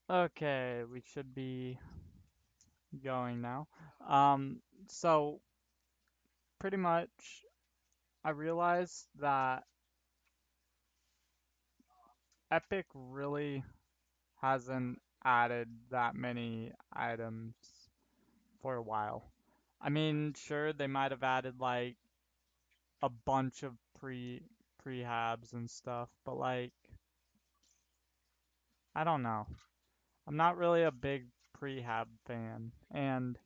Okay, we should be going now. So pretty much I realized that Epic really hasn't added that many items for a while. I mean, sure, they might have added like a bunch of prehabs and stuff, but like I don't know. I'm not really a big prehab fan. And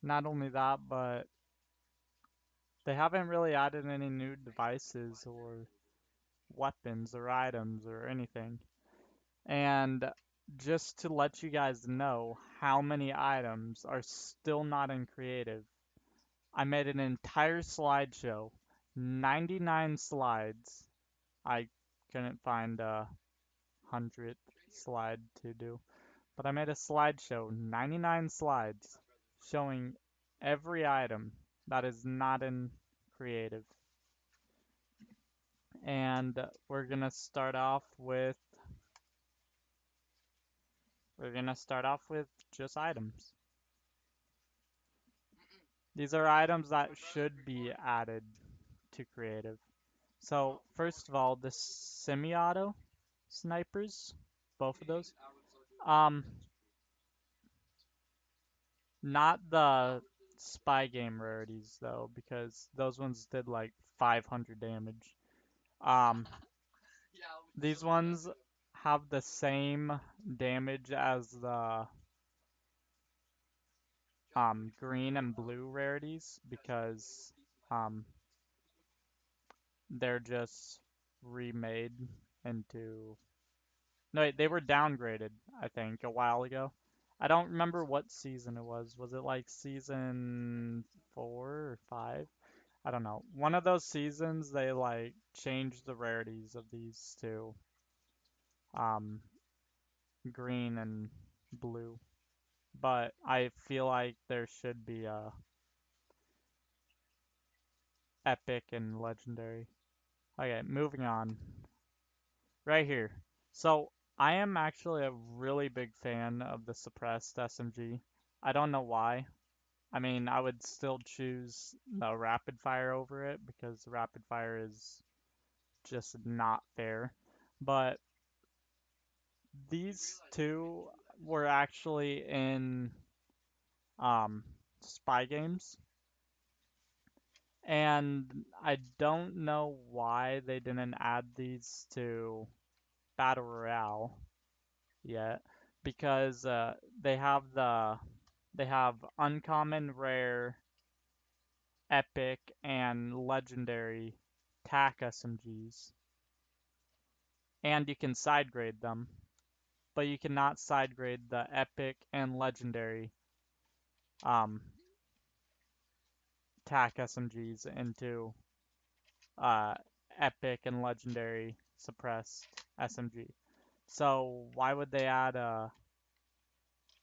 not only that, but they haven't really added any new devices or weapons or items or anything. And just to let you guys know how many items are still not in creative, I made an entire slideshow, 99 slides. I couldn't find a 100th slide to do, but I made a slideshow, 99 slides, showing every item that is not in creative. And we're gonna start off with just items. These are items that should be added to creative. So first of all, the semi-auto snipers, both of those. Um, Not the spy game rarities though, because those ones did like 500 damage. Um, these ones have the same damage as the green and blue rarities because um, they're just remade into. No, wait, they were downgraded, I think, a while ago. I don't remember what season it was. Was it like season 4 or 5? I don't know. One of those seasons they like changed the rarities of these to um green and blue. But I feel like there should be a epic and legendary. Okay, moving on. Right here. So I am actually a really big fan of the suppressed SMG. I don't know why. I mean, I would still choose the rapid fire over it because the rapid fire is just not fair. But these two were actually in um, spy games, and I don't know why they didn't add these to Battle Royale yet, because they have uncommon, rare, epic, and legendary TAC SMGs, and you can side grade them, but you cannot side grade the epic and legendary um, TAC SMGs into uh, epic and legendary suppressed SMG. So why would they add a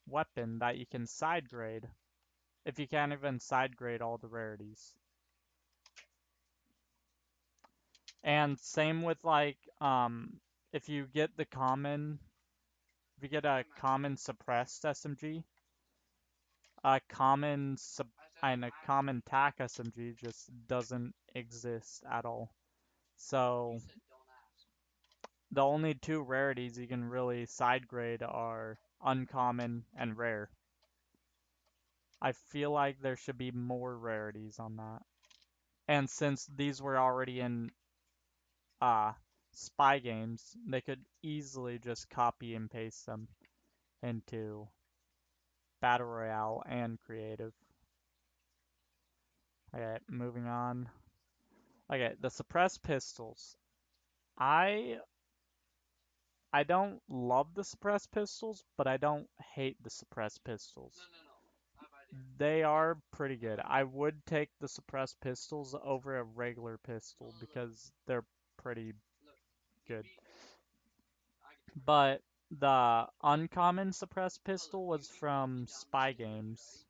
weapon that you can side grade if you can't even side grade all the rarities? And same with like if you get the common if you get a common suppressed SMG, a common sub and a common TAC SMG just doesn't exist at all. So the only two rarities you can really side grade are uncommon and rare. I feel like there should be more rarities on that. And since these were already in uh spy games, they could easily just copy and paste them into Battle Royale and creative. Okay, moving on. Okay, the suppressed pistols. I I don't love the suppressed pistols, but I don't hate the suppressed pistols. They are pretty good. I would take the suppressed pistols over a regular pistol because they're pretty good. But the uncommon suppressed pistol was from Spy Games,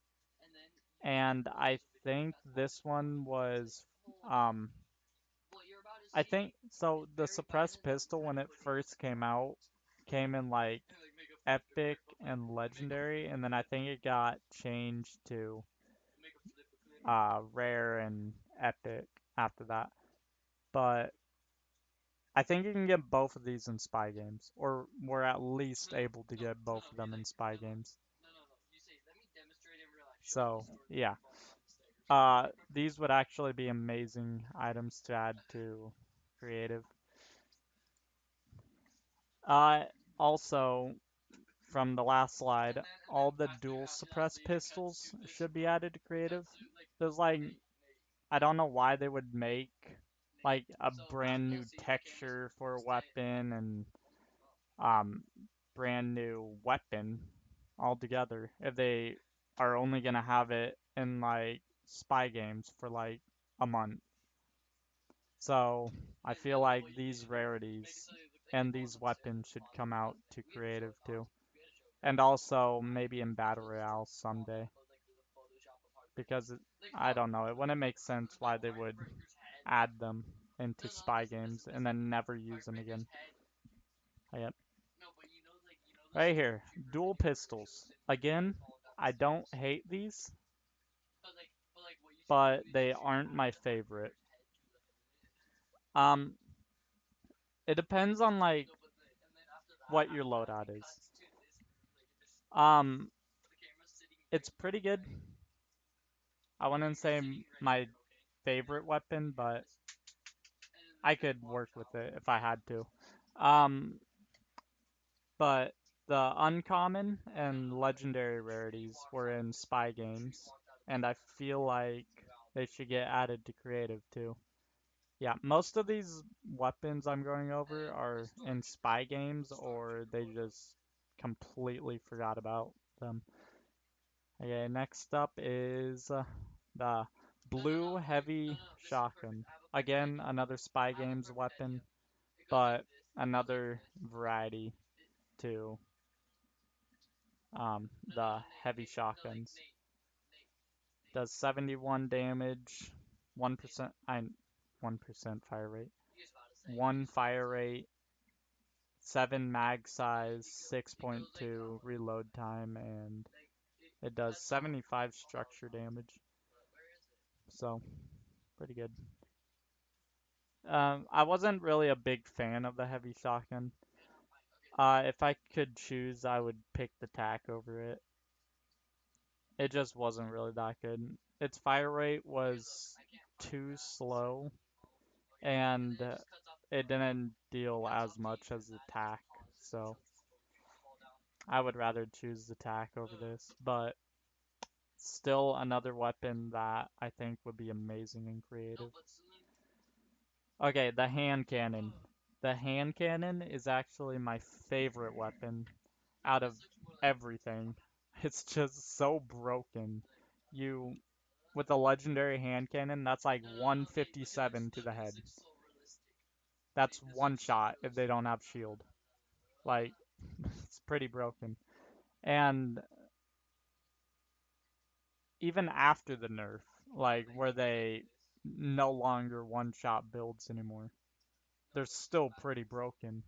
and I think this one was um I think so the suppressed pistol when it first came out came in like epic and legendary, and then I think it got changed to rare and epic after that. But I think you can get both of these in spy games, or we're at least able to get both of them in spy games. So, yeah. These would actually be amazing items to add to creative. Uh, Also, from the last slide, all the dual suppress pistols should be added to creative. There's like, I don't know why they would make like a brand new texture for a weapon and um brand new weapon altogether if they are only gonna have it in like spy games for like a month. So I feel like these rarities and these weapons should come out to creative too. And also maybe in Battle Royale someday. Because I don't know, it wouldn't make sense why they would add them into spy games and then never use them again. Yep. Right here, dual pistols. Again, I don't hate these, but they aren't my favorite. Um, it depends on like what your loadout is. Um, it's pretty good. I wouldn't say my favorite weapon, but I could work with it if I had to. Um, but the uncommon and legendary rarities were in spy games, and I feel like they should get added to creative too. Yeah, most of these weapons I'm going over are in spy games or they just completely forgot about them. Okay, next up is the blue heavy shotgun. Again, another spy games weapon, but another variety to the heavy shotguns. Does 71 damage, 1% 1% fire rate, 1 fire rate, 7 mag size, 6.2 reload time, and it does 75 structure damage. So, pretty good. I wasn't really a big fan of the heavy shotgun. If I could choose, I would pick the tac over it. It just wasn't really that good. Its fire rate was too slow, and it didn't deal as much as the tac, so I would rather choose the tac over this, but still another weapon that I think would be amazing and creative. Okay, the hand cannon. The hand cannon is actually my favorite weapon out of everything. It's just so broken. You, with a legendary hand cannon, that's like 157 to the head. That's one shot if they don't have shield. Like, it's pretty broken. And even after the nerf, like where they no longer one-shot builds anymore, they're still pretty broken.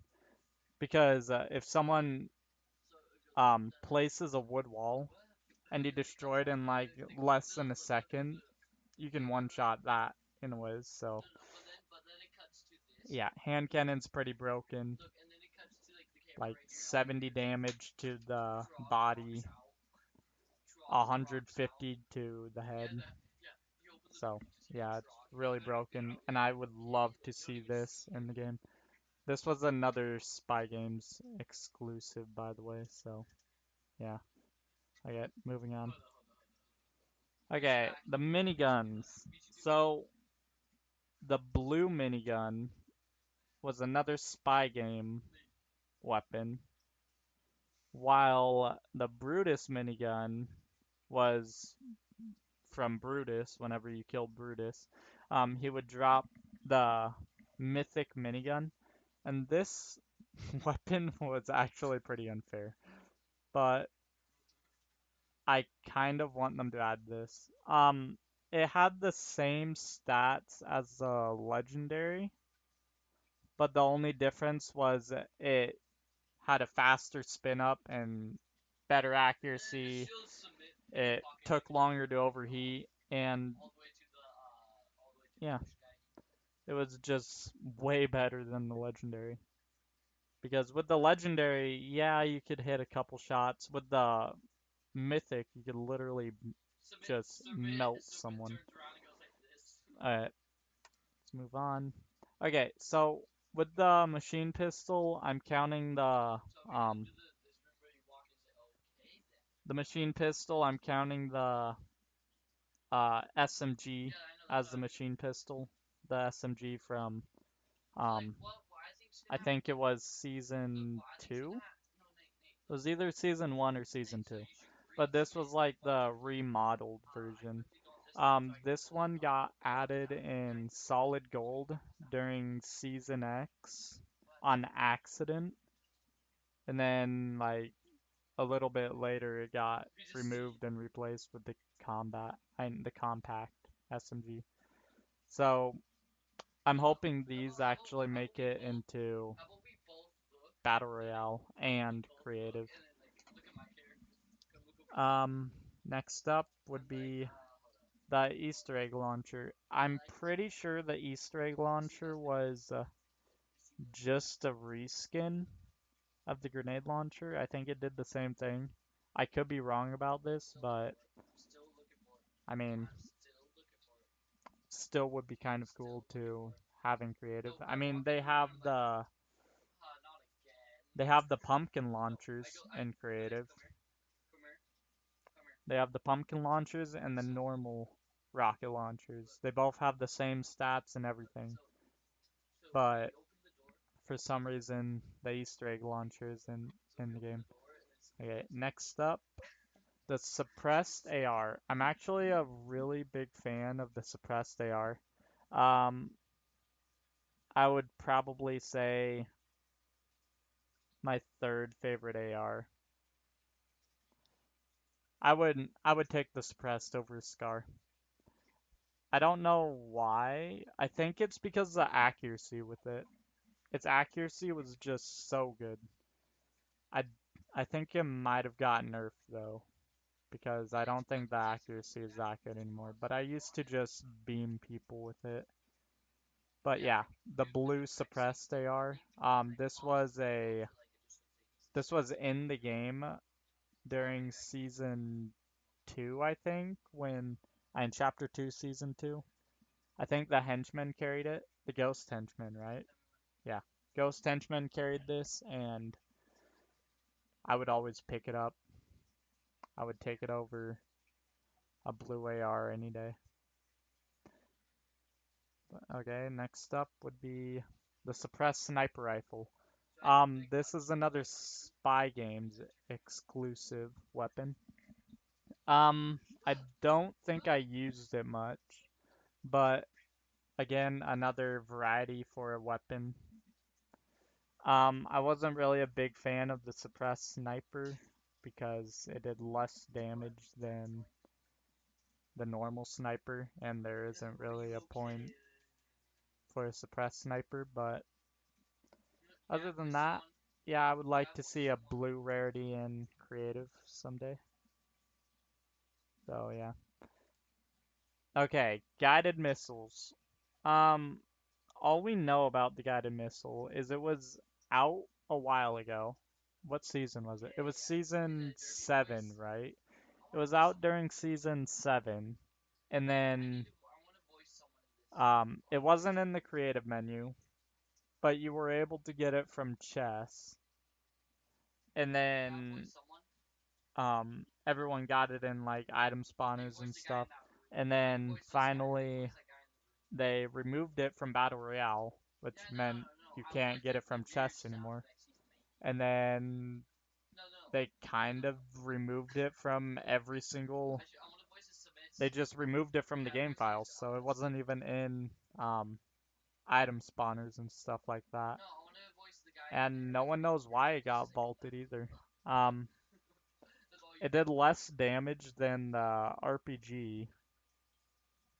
Because if someone places a wood wall and you destroy it in like less than a second, you can one-shot that anyways. So yeah, hand cannon's pretty broken. Like 70 damage to the body, 150 to the head. So yeah, it's really broken, and I would love to see this in the game. This was another Spy Games exclusive, by the way, so yeah. Okay, moving on. Okay, the miniguns. So, the blue minigun was another Spy Game weapon, while the Brutus minigun was from Brutus whenever you killed Brutus. He would drop the mythic minigun, and this weapon was actually pretty unfair, but I kind of want them to add this. It had the same stats as the legendary, but the only difference was it had a faster spin up and better accuracy. It took longer to overheat, and yeah, it was just way better than the legendary. Because with the legendary, yeah, you could hit a couple shots. With the mythic, you could literally just melt someone. Alright, let's move on. Okay, so with the machine pistol, I'm counting um the machine pistol, I'm counting the SMG as the machine pistol. The SMG from um I think it was season 2. It was either season 1 or season 2. But this was like the remodeled version. This one got added in solid gold during season X on accident. And then like a little bit later it got removed and replaced with the the compact SMG. So I'm hoping these actually make it into Battle Royale and creative. Um, Next up would be the Easter egg launcher. I'm pretty sure the Easter egg launcher was just a reskin of the grenade launcher. I think it did the same thing. I could be wrong about this, but I mean, still would be kind of cool to have in creative. I mean, they have the pumpkin launchers in creative. They have the pumpkin launchers and the normal rocket launchers. They both have the same stats and everything. But for some reason, the Easter egg launchers in the game. Okay, next up, the suppressed AR. I'm actually a really big fan of the suppressed AR. Um, I would probably say my third favorite AR. I would take the suppressed over Scar. I don't know why. I think it's because of the accuracy with it. Its accuracy was just so good. I I think it might have gotten nerfed though, because I don't think the accuracy is that good anymore. But I used to just beam people with it. But yeah, the blue suppressed AR. This was in the game during season 2, I think, when in chapter 2, season 2. I think the henchman carried it. The ghost henchman, right? Yeah. Ghost henchman carried this, and I would always pick it up. I would take it over a blue AR any day. Okay, next up would be the suppressed sniper rifle. This is another Spy Games exclusive weapon. I don't think I used it much, but again, another variety for a weapon. I wasn't really a big fan of the suppressed sniper because it did less damage than the normal sniper, and there isn't really a point for a suppressed sniper, but other than that, yeah, I would like to see a blue rarity in creative someday. So yeah. Okay, guided missiles. Um, all we know about the guided missile is it was out a while ago. What season was it? It was season 7, right? It was out during season 7, and then it wasn't in the creative menu, but you were able to get it from chess. And then everyone got it in like item spawners and stuff. And then finally they removed it from Battle Royale, which meant you can't get it from chess anymore. And then they kind of removed it from every single. They just removed it from the game files, so it wasn't even in um, item spawners and stuff like that. And no one knows why it got vaulted either. Um, it did less damage than the RPG,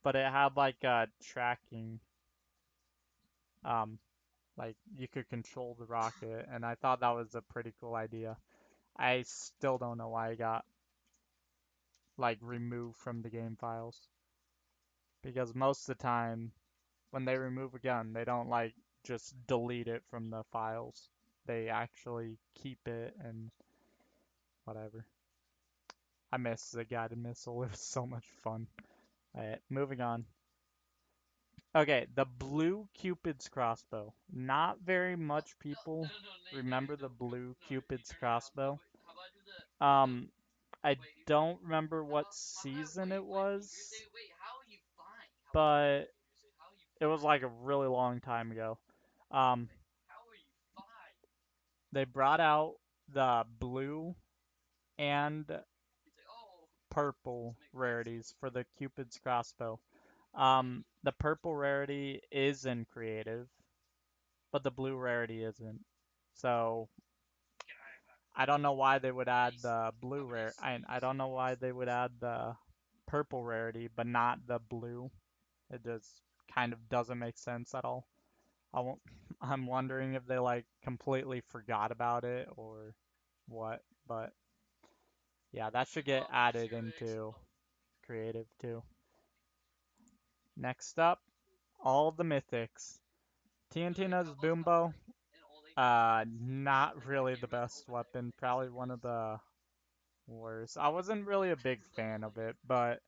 but it had like a tracking, um, Like you could control the rocket, and I thought that was a pretty cool idea. I still don't know why it got like removed from the game files. Because most of the time when they remove a gun, they don't like just delete it from the files. They actually keep it and whatever. I miss the guided missile. It was so much fun. Alright, moving on. Okay, the blue Cupid's crossbow. Not very much people remember the blue Cupid's crossbow. Um, I don't remember what season it was, but it was like a really long time ago. Um, they brought out the blue and purple rarities for the Cupid's crossbow. The purple rarity is in creative, but the blue rarity isn't. So I don't know why they would add the blue rare. I don't know why they would add the purple rarity, but not the blue. It just kind of doesn't make sense at all. I won't, I'm wondering if they like completely forgot about it or what, but yeah, that should get added into creative too. Next up, all the mythics. TNTina's Boombo, not really the best weapon, probably one of the worst. I wasn't really a big fan of it, but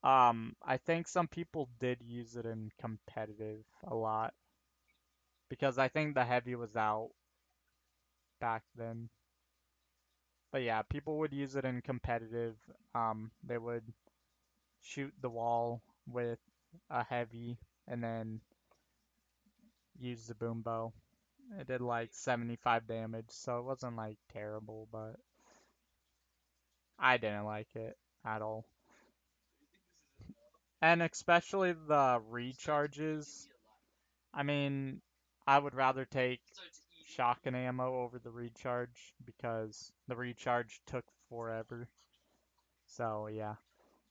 I think some people did use it in competitive a lot because I think the heavy was out back then. But yeah, people would use it in competitive. They would shoot the wall with a heavy and then use the boom bow. It did like 75 damage, so it wasn't like terrible, but I didn't like it at all. And especially the recharges. I mean, I would rather take shotgun ammo over the recharge because the recharge took forever. So yeah.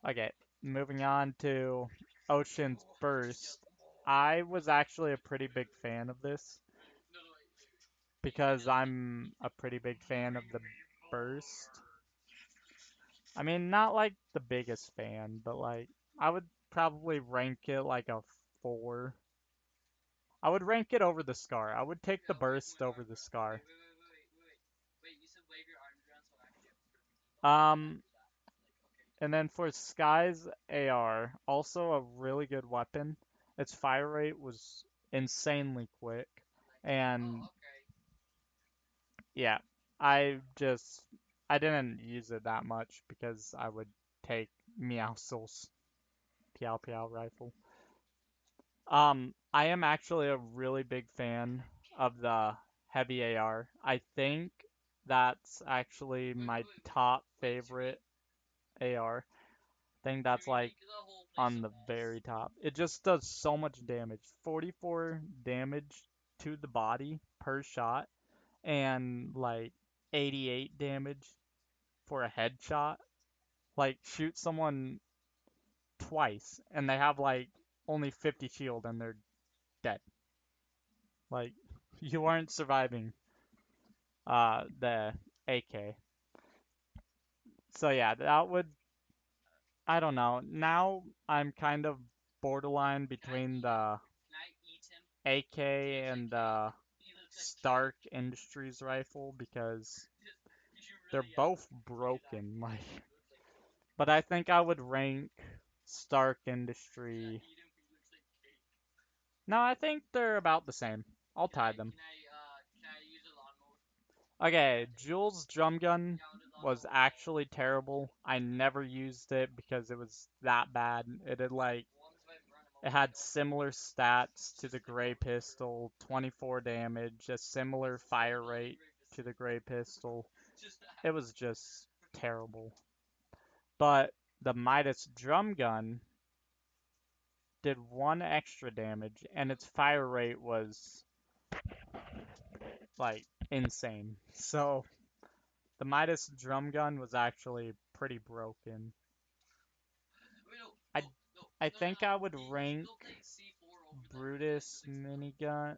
Okay, moving on to Ocean's Burst. I was actually a pretty big fan of this because I'm a pretty big fan of the Burst. I mean, not like the biggest fan, but like I would probably rank it like a 4. I would rank it over the Scar. I would take the Burst over the Scar. Um, and then for Sky's AR, also a really good weapon. Its fire rate was insanely quick. And yeah, I didn't use it that much because I would take Meowscles Piao Piao rifle. I am actually a really big fan of the heavy AR. I think that's actually my top favorite AR. I think that's like on the very top. It just does so much damage. 44 damage to the body per shot and like 88 damage for a headshot. Like shoot someone twice and they have like only 50 shield and they're dead. Like you aren't surviving the AK. So yeah, that would I don't know. Now I'm kind of borderline between the AK and the Stark Industries rifle because they're both broken. Like, but I think I would rank Stark Industry. No, I think they're about the same. I'll tie them. Okay, Jules' drum gun was actually terrible. I never used it because it was that bad. It had similar stats to the Gray Pistol, 24 damage, a similar fire rate to the Gray Pistol. It was just terrible. But the Midas drum gun did 1 extra damage, and its fire rate was like insane. So the Midas drum gun was actually pretty broken. I I think I would rank Brutus minigun.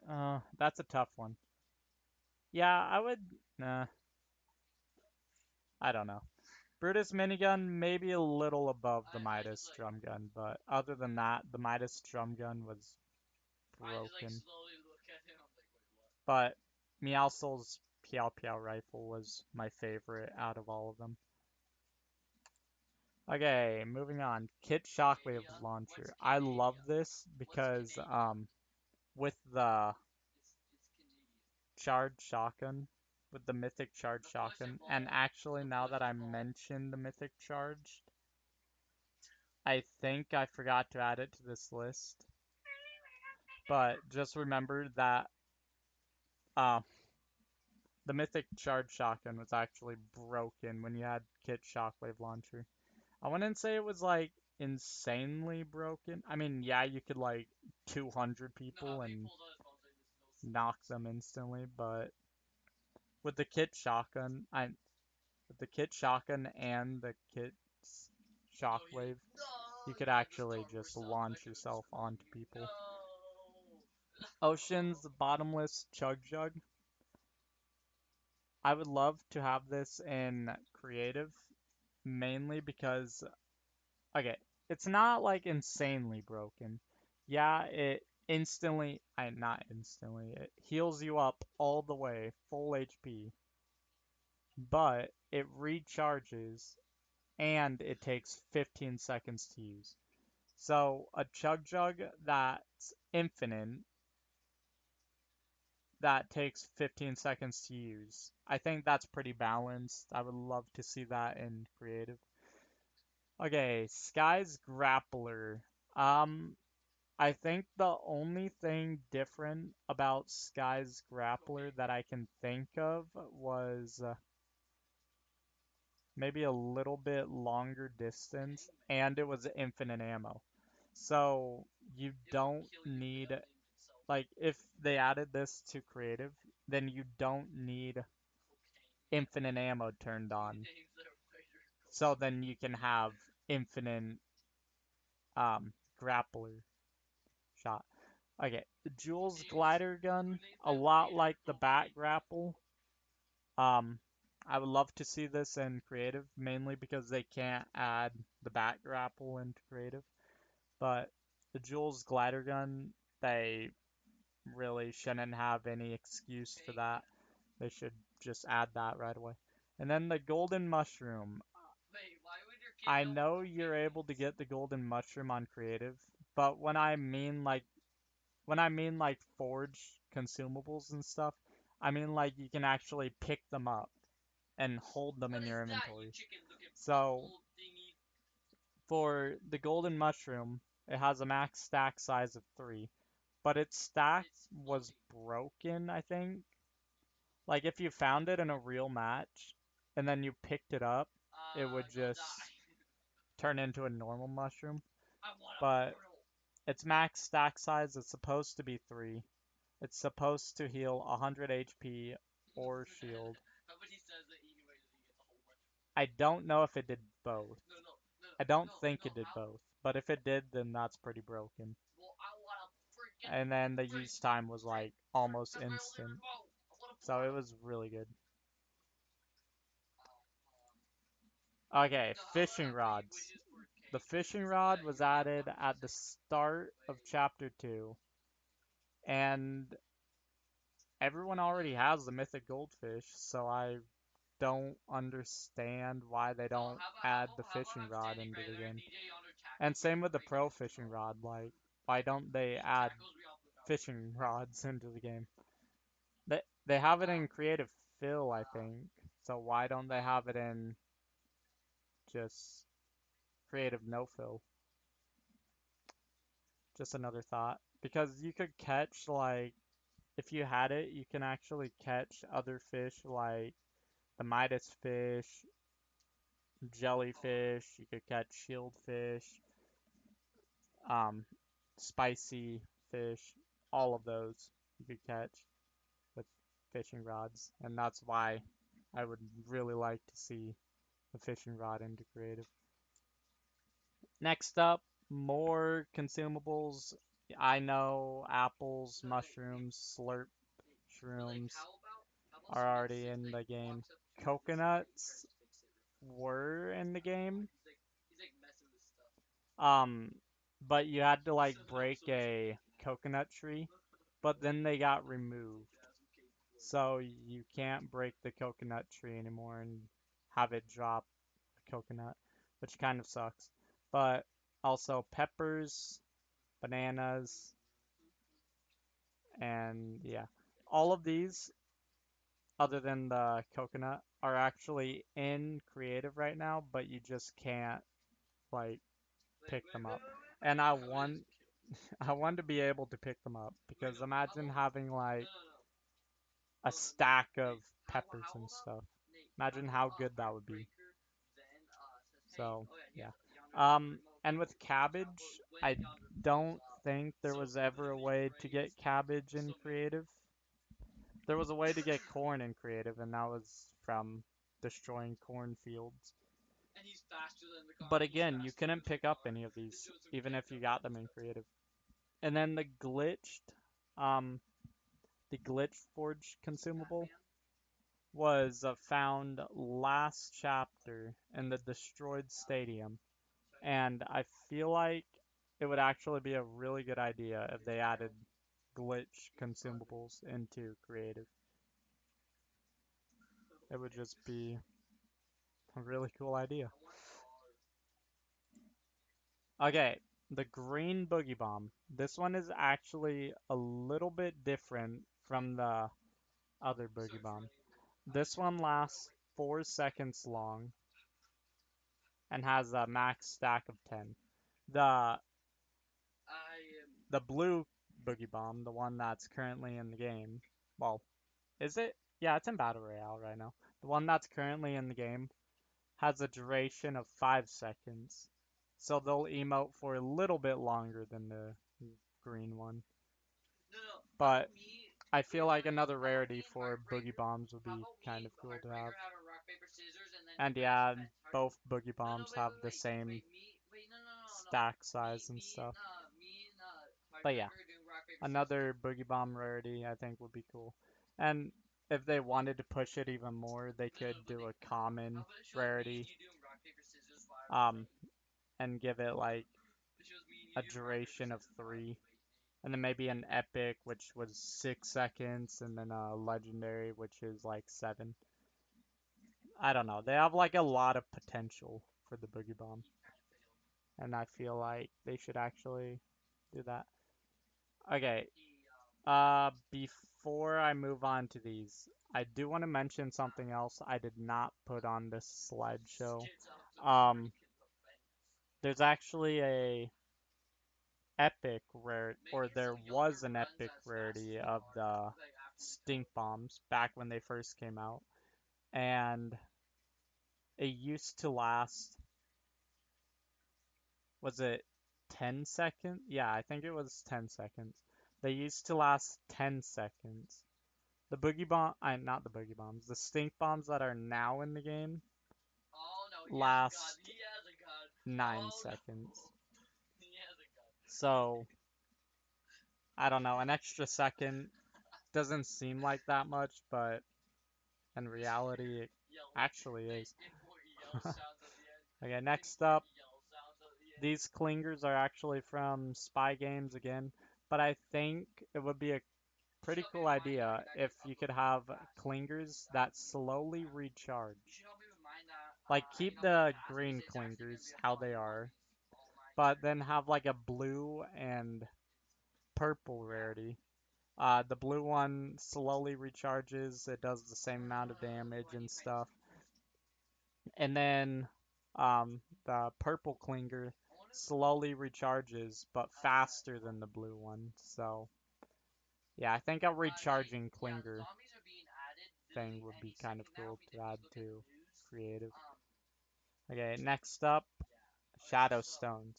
That's a tough one. Yeah, I would. Nah, I don't know. Brutus minigun maybe a little above the Midas drum gun, but other than that, the Midas drum gun was broken. But Meowscles' Piao Piao rifle was my favorite out of all of them. Okay, moving on. Kit Shockwave Launcher. I love this because with the charged shotgun, with the mythic charged shotgun, and actually now that I mentioned the mythic charged, I think I forgot to add it to this list. But just remember that uh, the mythic charged shotgun was actually broken when you had Kit Shockwave Launcher. I wouldn't say it was like insanely broken. I mean, yeah, you could like 200 people and knock them instantly, but with the Kit shotgun, with the Kit shotgun and the Kit shockwave, you could actually just launch yourself onto people. Ocean's Bottomless Chug Jug. I would love to have this in creative, mainly because, okay, it's not like insanely broken. Yeah, it instantly, not instantly, it heals you up all the way, full HP, but it recharges and it takes 15 seconds to use. So a Chug Jug that's infinite that takes 15 seconds to use. I think that's pretty balanced. I would love to see that in creative. Okay, Sky's Grappler. Um, I think the only thing different about Sky's Grappler that I can think of was maybe a little bit longer distance, and it was infinite ammo. So you don't need, like, if they added this to creative, then you don't need infinite ammo turned on. So then you can have infinite grappler shot. Okay, the Jules glider gun, a lot like the bat grapple. Um, I would love to see this in creative, mainly because they can't add the bat grapple into creative. But the Jules glider gun, they really shouldn't have any excuse for that. They should just add that right away. And then the golden mushroom. I know you're able to get the golden mushroom on creative, but when I mean like forge consumables and stuff, I mean like you can actually pick them up and hold them in your inventory. So for the golden mushroom, it has a max stack size of 3, but its stack was broken, I think. Like if you found it in a real match and then you picked it up, it would just turn into a normal mushroom. But its max stack size is supposed to be 3. It's supposed to heal 100 HP or shield. I don't know if it did both. I don't think it did both. But if it did, then that's pretty broken. And then the use time was like almost instant. So it was really good. Okay, fishing rods. The fishing rod was added at the start of chapter 2. And everyone already has the mythic goldfish, so I don't understand why they don't add the fishing rod into the game. And same with the pro fishing rod, like, why don't they add fishing rods into the game? They have it in creative fill, I think. So why don't they have it in just creative no fill? Just another thought. Because you could catch, like, if you had it, you can actually catch other fish like the Midas fish, jellyfish, you could catch shieldfish, um, spicy fish, all of those you could catch with fishing rods. And that's why I would really like to see the fishing rod into creative. Next up, more consumables. I know apples, mushrooms, slurp shrooms are already in the game. Coconuts were in the game. Um, but you had to like break a coconut tree, but then they got removed. So you can't break the coconut tree anymore and have it drop a coconut, which kind of sucks. But also peppers, bananas, and yeah. All of these, other than the coconut, are actually in creative right now, but you just can't like pick them up. And I want to be able to pick them up because imagine having like a stack of peppers and stuff. Imagine how good that would be. So, yeah. And with cabbage, I don't think there was ever a way to get cabbage in creative. There was a way to get corn in creative, and that was from destroying cornfields. But again, you couldn't pick up any of these, even if you got them in creative. And then um, the glitch forge consumable was found last chapter in the destroyed stadium, and I feel like it would actually be a really good idea if they added glitch consumables into creative. It would just be a really cool idea. Okay, the green boogie bomb. This one is actually a little bit different from the other boogie bomb. This one lasts 4 seconds long and has a max stack of 10. The the blue boogie bomb, the one that's currently in the game. Well, is it? Yeah, it's in Battle Royale right now. The one that's currently in the game has a duration of 5 seconds. So they'll emote for a little bit longer than the green one. But I feel like another rarity for boogie bombs would be kind of cool to have. And yeah, both boogie bombs have the same stack size and stuff. But yeah, another boogie bomb rarity I think would be cool. And if they wanted to push it even more, they could do a common rarity, um, and give it like a duration of 3, and then maybe an epic, which was 6 seconds, and then a legendary, which is like 7. I don't know. They have like a lot of potential for the boogie bomb, and I feel like they should actually do that. Okay, before I move on to these, I do want to mention something else I did not put on this slideshow. Um, there's actually a epic rare, or there was an epic rarity of the stink bombs back when they first came out, and it used to last, was it 10 seconds? Yeah, I think it was 10 seconds. They used to last 10 seconds. The boogie bomb, not the boogie bombs, the stink bombs that are now in the game last 9 seconds. So, I don't know, an extra second doesn't seem like that much, but in reality, it actually is. Okay, next up, these clingers are actually from Spy Games again, but I think it would be a pretty cool idea if you could have clingers that slowly recharge. Like, keep the green clingers how they are, but then have like a blue and purple rarity. The blue one slowly recharges, it does the same amount of damage and stuff. And then the purple clinger slowly recharges, but faster than the blue one. So yeah, I think a recharging clinger thing would be kind of cool to add to creative. Okay, next up, Shadow Stones.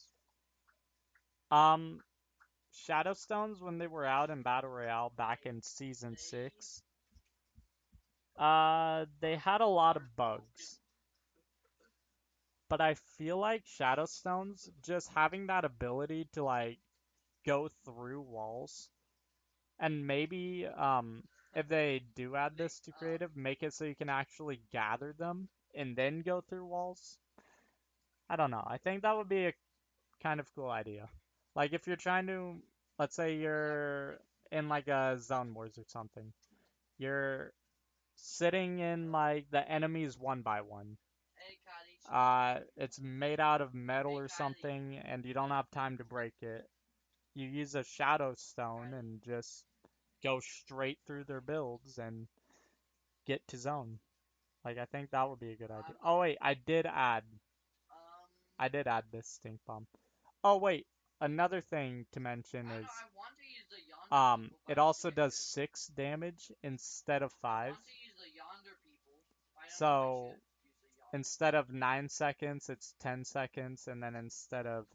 Um, Shadow Stones, when they were out in Battle Royale back in Season 6, they had a lot of bugs. But I feel like Shadow Stones, just having that ability to like go through walls. And maybe if they do add this to creative, make it so you can actually gather them and then go through walls. I don't know. I think that would be a kind of cool idea. Like if you're trying to, let's say you're in like a Zone Wars or something. You're sitting in like the enemies one by one. It's made out of metal or something, and you don't have time to break it. You use a Shadow Stone and just go straight through their builds and get to zone. Like I think that would be a good idea. Oh wait, I did add this stink bomb. Oh wait, another thing to mention is it also does 6 damage instead of 5. So instead of 9 seconds, it's 10 seconds, and then instead of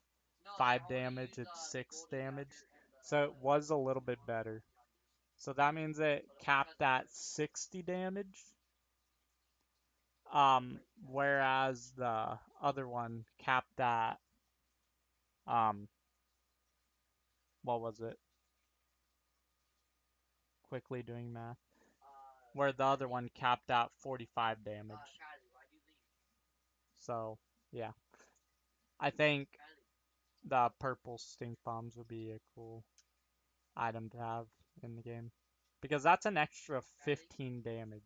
5 damage, it's 6 damage. So it was a little bit better. So that means it capped at 60 damage. Whereas the other one capped at um what was it? Quickly doing math. Where the other one capped at 45 damage. So, yeah. I think the purple stink bombs would be a cool item to have in the game. Because that's an extra 15 damage.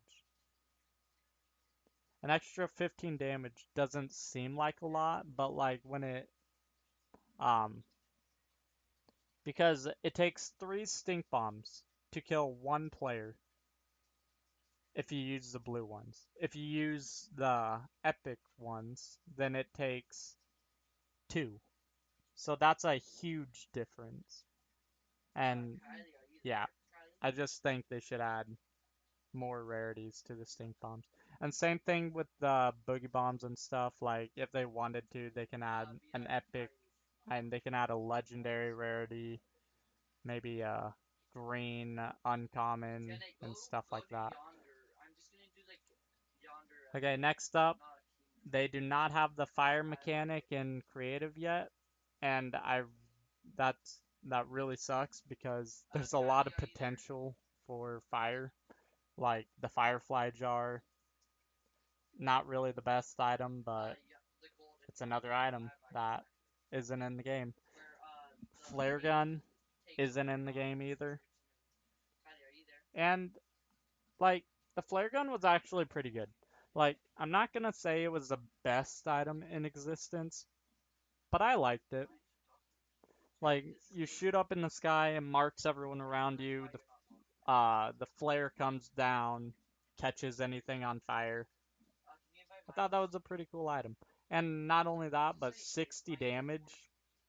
An extra 15 damage doesn't seem like a lot, but like when it um because it takes 3 stink bombs to kill one player if you use the blue ones. If you use the epic ones, then it takes 2. So that's a huge difference. And yeah, I just think they should add more rarities to the stink bombs. And same thing with the boogie bombs and stuff. Like if they wanted to, they can add an epic and they can add a legendary rarity, maybe a green uncommon and stuff like that. Okay, next up, they do not have the fire mechanic in creative yet, and that really sucks because there's a lot of potential for fire. Like the Firefly Jar, not really the best item, but it's another item that isn't in the game. Flare gun isn't in the game either. And like the flare gun was actually pretty good. Like I'm not gonna say it was the best item in existence, but I liked it. Like you shoot up in the sky and marks everyone around you. The flare comes down, catches anything on fire. I thought that was a pretty cool item. And not only that, but 60 damage,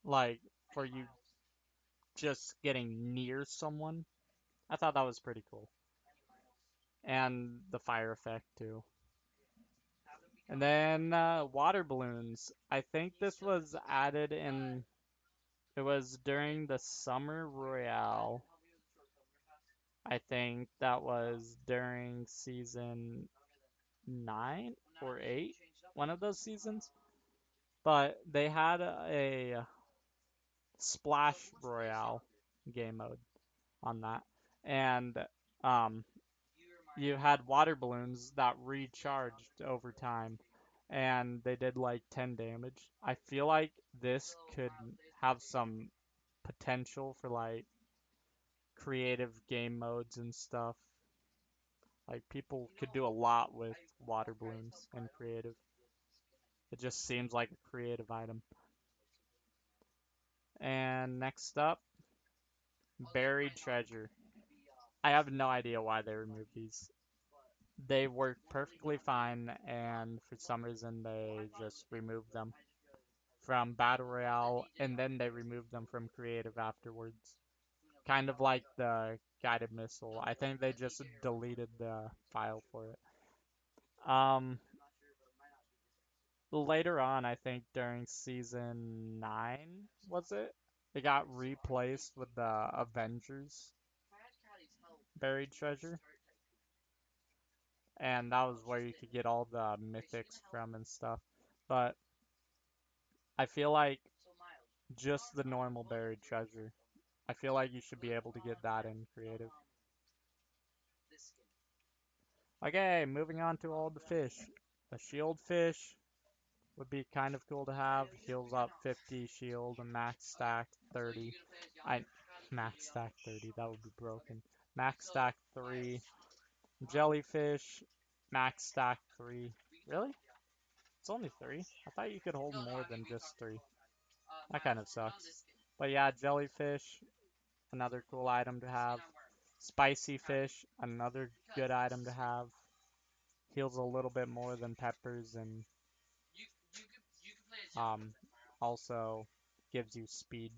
like for you just getting near someone. I thought that was pretty cool. And the fire effect too. And then water balloons. I think this was added in. It was during the Summer Royale. I think that was during season 9 or 8, one of those seasons. But they had a Splash Royale game mode on that. And um, you had water balloons that recharged over time. And they did like 10 damage. I feel like this could have some potential for like creative game modes and stuff. Like people could do a lot with water balloons in creative. It just seems like a creative item. And next up, buried treasure. I have no idea why they removed these. They work perfectly fine, and for some reason they just removed them from Battle Royale, and then they removed them from creative afterwards. Kind of like the guided missile. I think they just deleted the file for it. Um, Later on, I think during season 9, was it? It got replaced with the Avengers buried treasure. And that was where you could get all the mythics from and stuff. But I feel like just the normal buried treasure I feel like you should be able to get that in creative. Okay, moving on to all the fish. The shield fish would be kind of cool to have. Heals up 50 shield and max stack 30. Max stack 30, that would be broken. Max stack 3. Jellyfish, max stack 3. Really? It's only 3? I thought you could hold more than just 3. That kind of sucks. But yeah, jellyfish, another cool item to have. Spicy fish, another good item to have. Heals a little bit more than peppers and um, also gives you speed.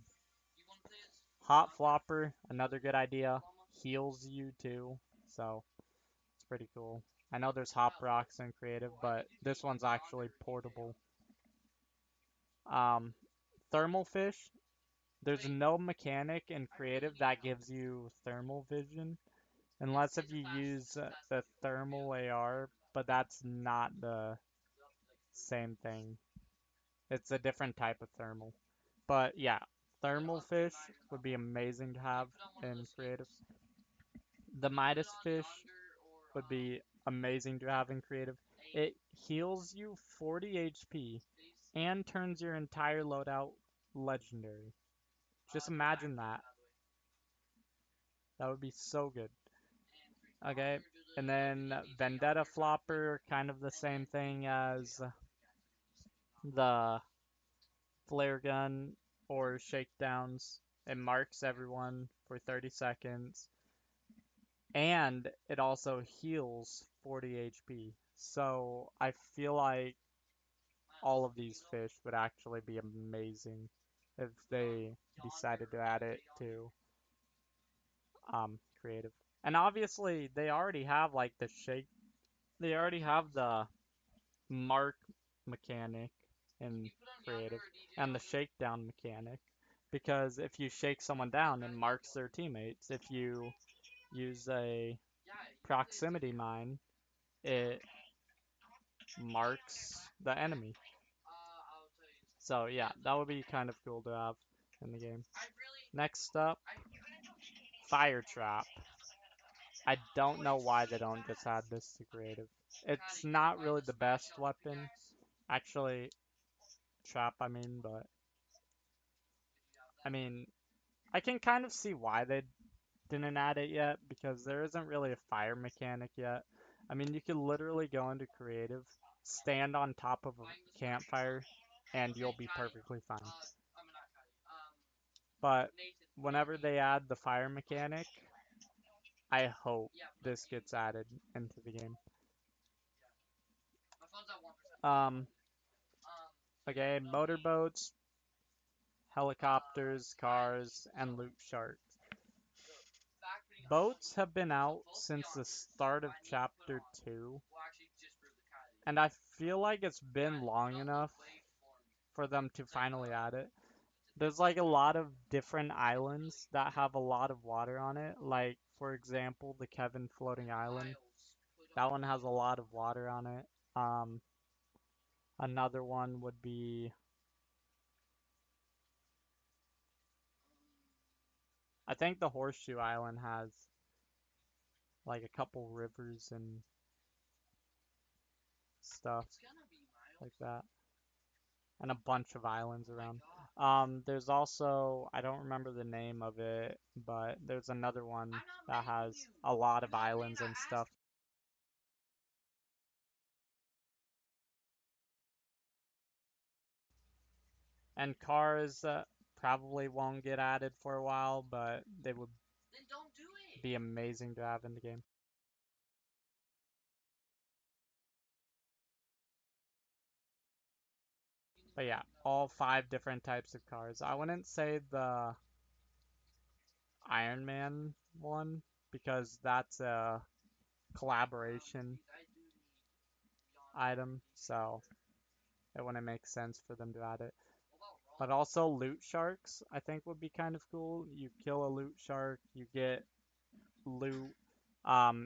Hot flopper, another good idea. Heals you too, so it's pretty cool. I know there's hop rocks in creative, but this one's actually portable. Um, thermal fish, there's no mechanic in creative that gives you thermal vision, unless if you use the thermal AR, but that's not the same thing. It's a different type of thermal. But yeah, thermal fish would be amazing to have in creative. The Midas fish would be amazing to have in creative. It heals you 40 HP and turns your entire loadout legendary. Just imagine that. That would be so good. Okay, and then Vendetta Flopper, kind of the same thing as the flare gun or shakedowns. It marks everyone for 30 seconds. And it also heals 40 HP. So I feel like all of these fish would actually be amazing if they decided to add it to creative. And obviously they already have like they already have the mark mechanic in creative and the shakedown mechanic, because if you shake someone down, it marks their teammates. If you use a proximity mine, it marks the enemy. So yeah, that would be kind of cool to have in the game. Next up, Fire Trap. I don't know why they don't just add this to creative. It's not really the best weapon. Actually, trap I mean, but I mean, I can kind of see why they didn't add it yet, because there isn't really a fire mechanic yet. I mean, you could literally go into creative, stand on top of a campfire, and you'll be perfectly fine. But whenever they add the fire mechanic, I hope this gets added into the game. Um, okay, motorboats, helicopters, cars, and loot sharks. Boats have been out since the start of Chapter 2, and I feel like it's been long enough for them to finally add it. There's like a lot of different islands that have a lot of water on it. Like, for example, the Kevin Floating Island. That one has a lot of water on it. Another one would be, I think the Horseshoe Island has like a couple rivers and stuff like that, and a bunch of islands around. There's also, I don't remember the name of it, but there's another one that has a lot of islands and stuff. And cars probably won't get added for a while, but they would be amazing to have in the game. But yeah, all 5 different types of cars. I wouldn't say the Iron Man one, because that's a collaboration item, so it wouldn't make sense for them to add it. But also loot sharks, I think would be kind of cool. You kill a loot shark, you get loot.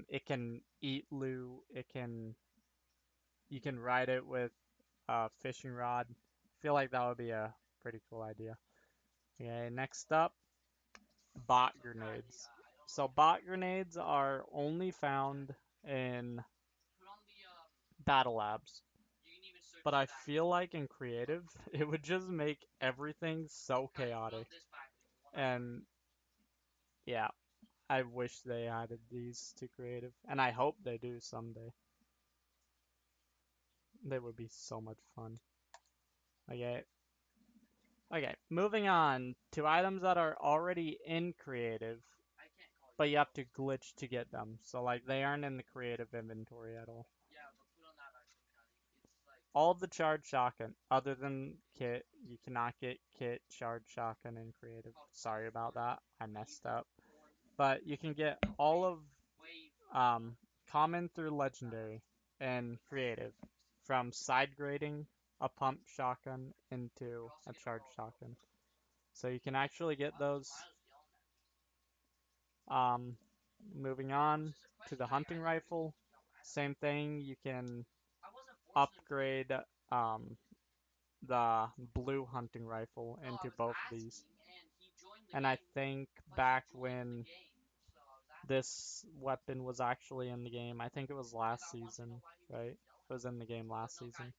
It can eat loot. You can ride it with a fishing rod. I feel like that would be a pretty cool idea. Okay, next up, bot grenades. So bot grenades are only found in battle labs. But I feel like in creative, it would just make everything so chaotic. And yeah, I wish they added these to creative. And I hope they do someday. They would be so much fun. Okay. Okay, moving on to items that are already in creative, but you have to glitch to get them. So like they aren't in the creative inventory at all. All of the charged shotgun, other than kit, you cannot get kit charged shotgun in creative. Sorry about that, I messed up. But you can get all of common through legendary and creative, from side grading a pump shotgun into a charged shotgun. So you can actually get those. Um, Moving on to the hunting rifle, same thing. You can upgrade um, the blue hunting rifle into both of these. And I think back when this weapon was actually in the game, I think it was last season, right? It was in the game last season.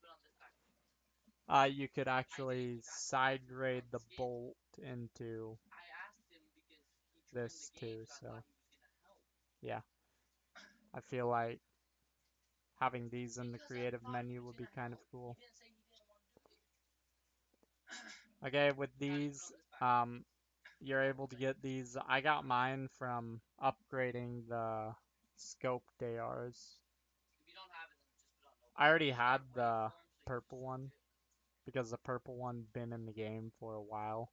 You could actually side grade the bolt into this too, so yeah. I feel like having these in the creative menu would be kind of cool. Okay, with these, you're able to get these. I got mine from upgrading the scoped ARs. I already had the purple one because the purple one been in the game for a while.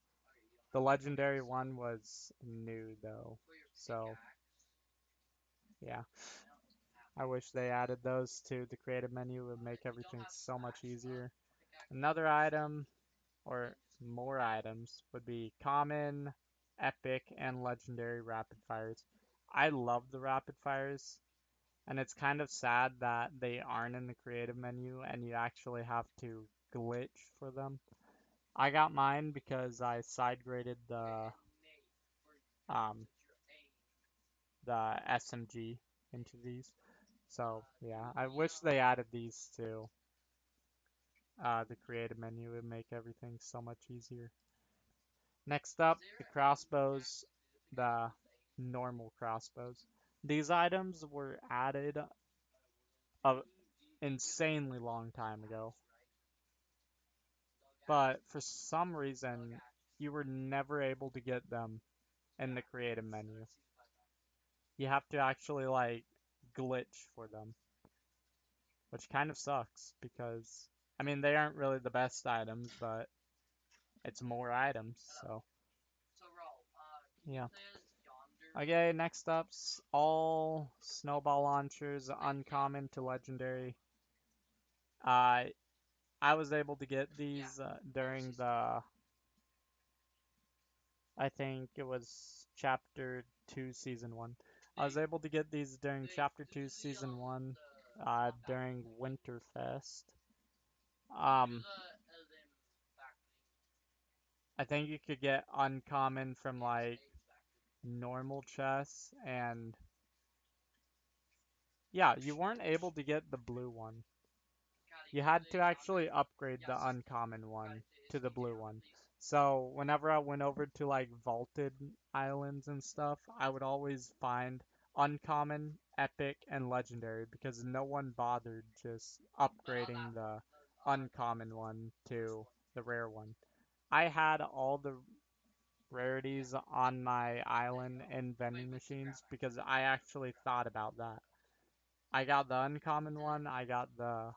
The legendary one was new though, so yeah. I wish they added those to the creative menu. It would make everything so much easier. Another item, or more items, would be common, epic, and legendary rapid fires. I love the rapid fires, and it's kind of sad that they aren't in the creative menu and you actually have to glitch for them. I got mine because I side graded um, the SMG into these. So yeah, I wish they added these to the creative menu. It would make everything so much easier. Next up, the crossbows, the normal crossbows. These items were added a insanely long time ago, but for some reason, you were never able to get them in the creative menu. You have to actually like glitch for them, which kind of sucks because I mean they aren't really the best items, but it's more items, so yeah. Okay, next up's all snowball launchers, uncommon to legendary. Uh, I was able to get these during the, I think it was Chapter 2, Season 1. I was able to get these during Chapter 2, Season 1, during Winterfest. Um, I think you could get uncommon from like normal chests, and yeah, you weren't able to get the blue one. You had to actually upgrade the uncommon one to the blue one. So whenever I went over to like vaulted islands and stuff, I would always find uncommon, epic, and legendary because no one bothered just upgrading the uncommon one to the rare one. I had all the rarities on my island in vending machines because I actually thought about that. I got the uncommon one, I got the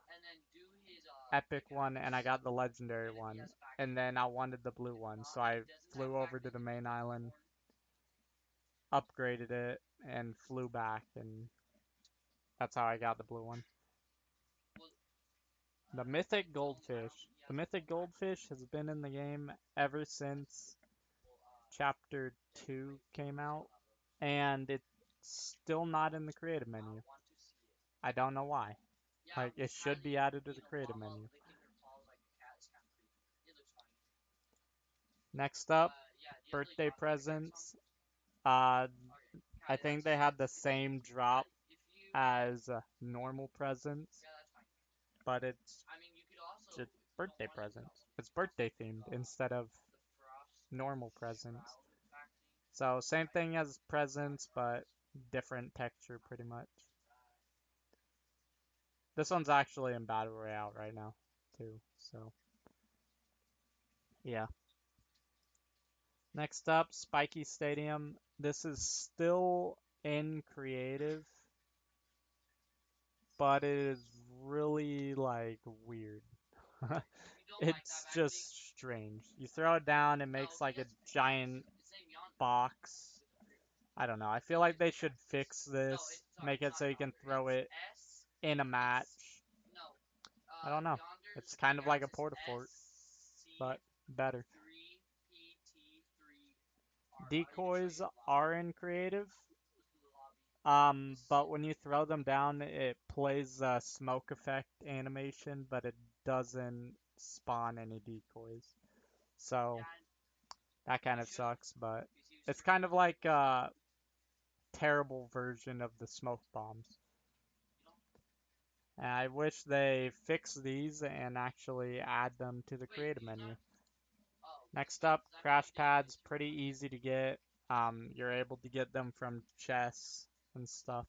epic one, and I got the legendary one. And then I wanted the blue one, so I flew over to the main island, upgraded it, and flew back, and that's how I got the blue one. The mythic goldfish. The mythic goldfish has been in the game ever since Chapter 2 came out, and it's still not in the creative menu. I don't know why. Like, it should be added to the creative menu. Next up, birthday presents. Uh, I think they had the same drop as normal presents, but it's just birthday presents. It's birthday themed instead of normal presents. So same thing as presents, but different texture pretty much. This one's actually in Battle Royale right now, too. So yeah. Next up, Spiky Stadium. This is still in creative, but it is really like weird. It's just strange. You throw it down, it makes like a giant box. I don't know. I feel like they should fix this, make it so you can throw it in a match. I don't know. It's kind of like a Portafort, but better. Decoys are in creative, but when you throw them down, it plays a smoke effect animation, but it doesn't spawn any decoys. So that kind of sucks, but it's kind of like a terrible version of the smoke bombs. And I wish they fix these and actually add them to the creative menu. Next up, crash pads, pretty easy to get. You're able to get them from chests and stuff.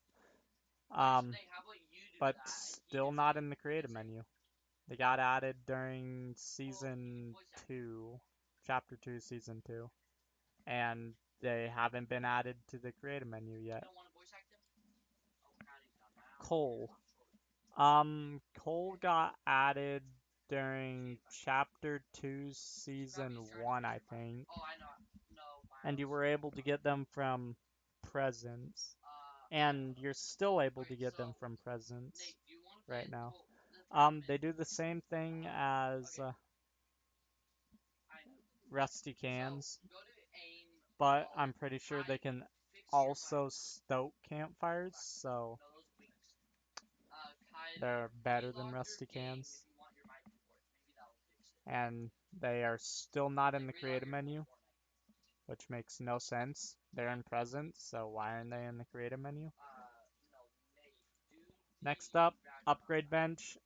But still not in the creative menu. They got added during season 2, chapter 2, season 2, and they haven't been added to the creative menu yet. Cole. Cole got added during chapter 2, season 1, I think. And you were able to get them from presents. And you're still able to get them from presents right now. They do the same thing as rusty cans, but I'm pretty sure they can also stoke campfires, so they're better than rusty cans. And they are still not in the creative menu, which makes no sense. They're in presents, so why aren't they in the creative menu? Next up, upgrade bench.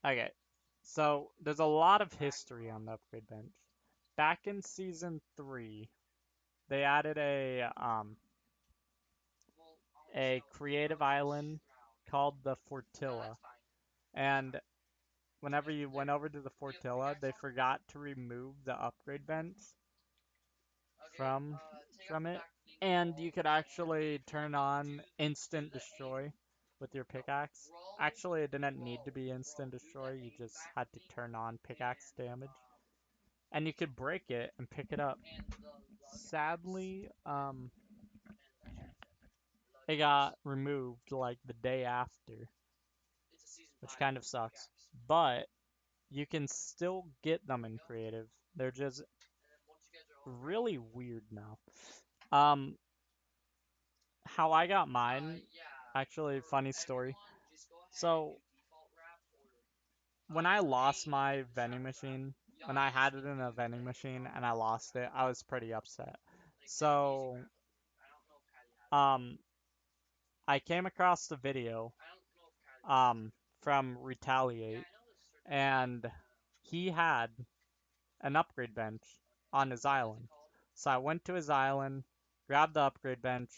Okay, so there's a lot of history on the upgrade bench. Back in season 3, they added a creative island called the Fortilla. And whenever you went over to the Fortilla, they forgot to remove the upgrade bench from it. And you could actually turn on instant destroy with your pickaxe. Actually, it didn't need to be instant destroy, you just had to turn on pickaxe damage. And you could break it and pick it up. Sadly, it got removed like the day after, which kind of sucks. But you can still get them in creative. They're just really weird now. How I got mine, actually, funny story. So, when I lost my vending machine, when I had it in a vending machine and I lost it, I was pretty upset. So, um, I came across the video, from Retaliate, and he had an upgrade bench on his island. So I went to his island, grabbed the upgrade bench,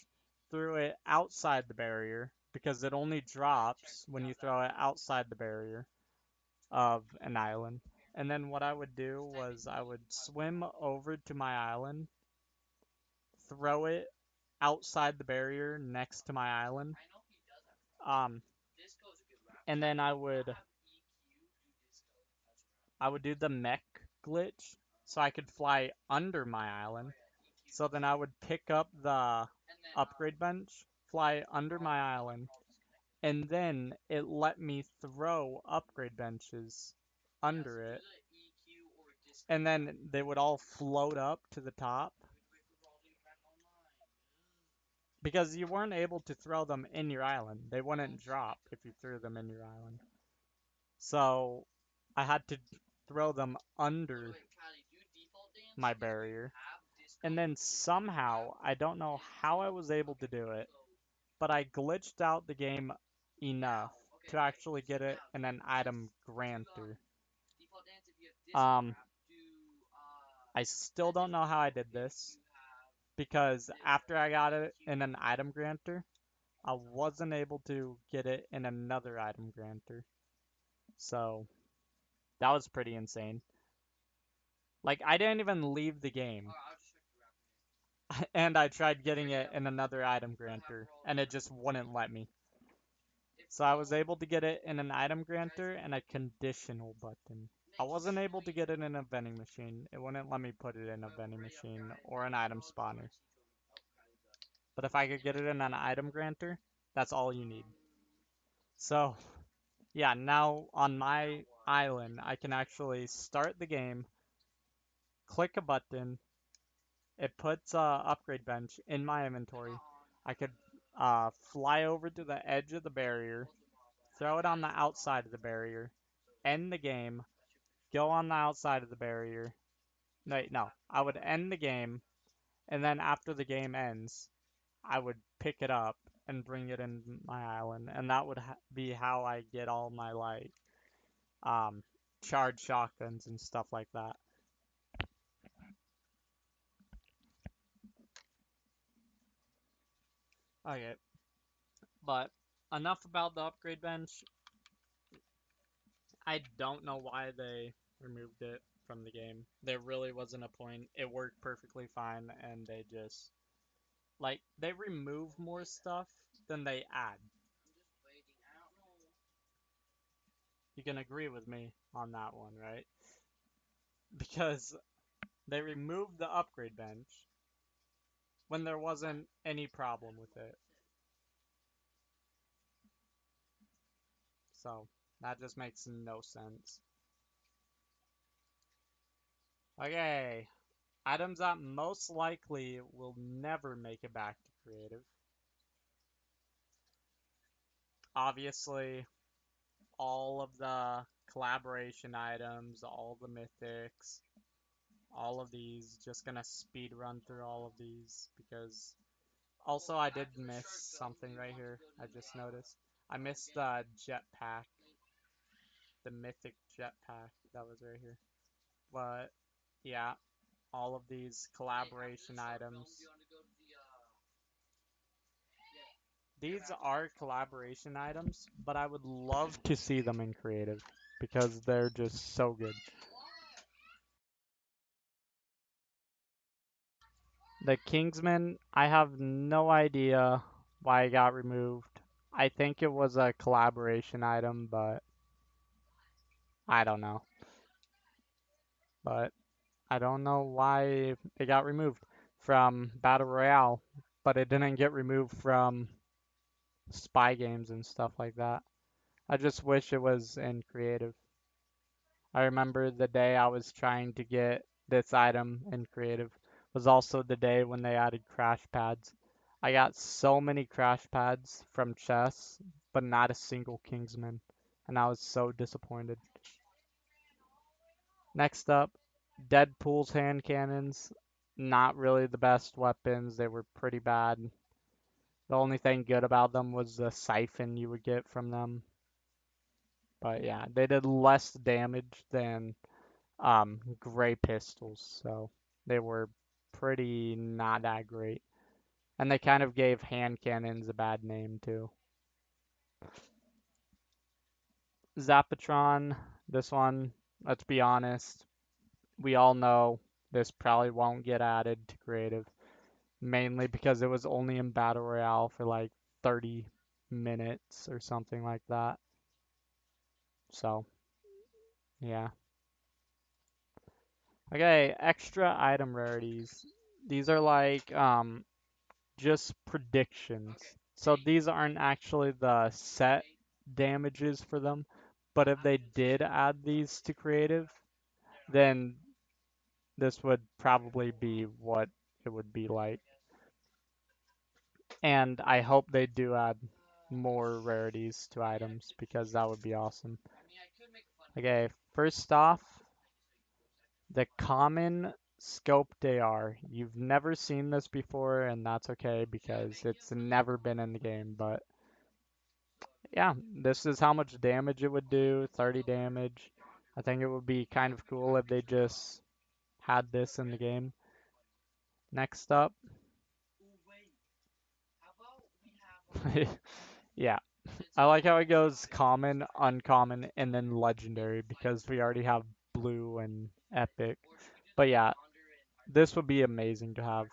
threw it outside the barrier because it only drops when you throw it outside the barrier of an island. And then what I would do was I would swim over to my island, throw it outside the barrier next to my island, um, and then I would do the mech glitch so I could fly under my island. So then I would pick up the upgrade bench, fly under my island, and then it let me throw upgrade benches under it. And then they would all float up to the top because you weren't able to throw them in your island. They wouldn't drop if you threw them in your island. So I had to throw them under my barrier. And then somehow, I don't know how I was able to do it, but I glitched out the game enough to actually get it in an item granter. Um, I still don't know how I did this, because after I got it in an item granter, I wasn't able to get it in another item granter. So, that was pretty insane. Like, I didn't even leave the game, and I tried getting it in another item granter, and it just wouldn't let me. So I was able to get it in an item granter and a conditional button. I wasn't able to get it in a vending machine. It wouldn't let me put it in a vending machine or an item spawner. But if I could get it in an item granter, that's all you need. So, yeah, now on my island, I can actually start the game, click a button, it puts upgrade bench in my inventory. I could fly over to the edge of the barrier, throw it on the outside of the barrier, end the game, go on the outside of the barrier. Wait, no. I would end the game, and then after the game ends, I would pick it up and bring it in my island, and that would be how I get all my like um charged shotguns and stuff like that. Okay, but enough about the upgrade bench. I don't know why they removed it from the game. There really wasn't a point. It worked perfectly fine, and they just like they remove more stuff than they add. You can agree with me on that one, right? Because they removed the upgrade bench when there wasn't any problem with it. So that just makes no sense. Okay, items that most likely will never make it back to creative. Obviously, all of the collaboration items, all the mythics, all of these. Just gonna speed run through all of these because also I did miss something right here. I just noticed. I missed the jetpack, the mythic jetpack that was right here. But yeah, all of these collaboration items. These are collaboration items, but I would love to see them in creative because they're just so good. The Kingsman, I have no idea why it got removed. I think it was a collaboration item, but I don't know. But I don't know why it got removed from Battle Royale, but it didn't get removed from spy games and stuff like that. I just wish it was in creative. I remember the day I was trying to get this item in creative was also the day when they added crash pads. I got so many crash pads from chess, but not a single Kingsman, and I was so disappointed. Next up, Deadpool's hand cannons. Not really the best weapons, they were pretty bad. The only thing good about them was the siphon you would get from them. But yeah, they did less damage than gray pistols, so they were pretty not that great. And they kind of gave hand cannons a bad name too. Zapatron, this one, let's be honest, we all know this probably won't get added to creative, mainly because it was only in Battle Royale for like 30 minutes or something like that. So, yeah. Okay, extra item rarities. These are like just predictions. So these aren't actually the set damages for them, but if they did add these to creative, then this would probably be what it would be like. And I hope they do add more rarities to items because that would be awesome. Okay, first off, the common Scoped AR. You've never seen this before, and that's okay because it's never been in the game, but yeah, this is how much damage it would do, 30 damage. I think it would be kind of cool if they just had this in the game. Next up. Yeah, I like how it goes common, uncommon, and then legendary because we already have blue and epic. But yeah, this would be amazing to have.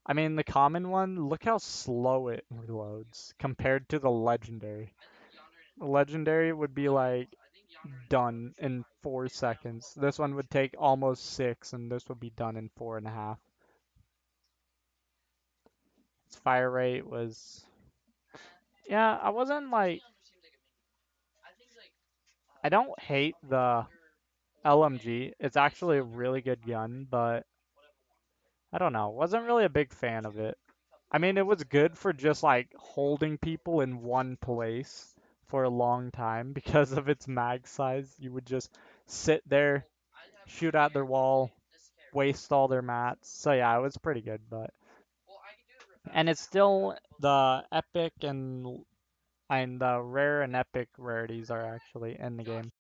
I mean, the common one, look how slow it reloads compared to the legendary. The legendary would be like done in 4 seconds. This one would take almost 6, and this would be done in 4.5. Its fire rate was, yeah, I wasn't like, I don't hate the LMG. It's actually a really good gun, but I don't know. Wasn't really a big fan of it. I mean, it was good for just like holding people in one place for a long time because of its mag size. You would just sit there, shoot at their wall, waste all their mats. So yeah, it was pretty good, but and it's still the epic and the rare and epic rarities are actually in the game.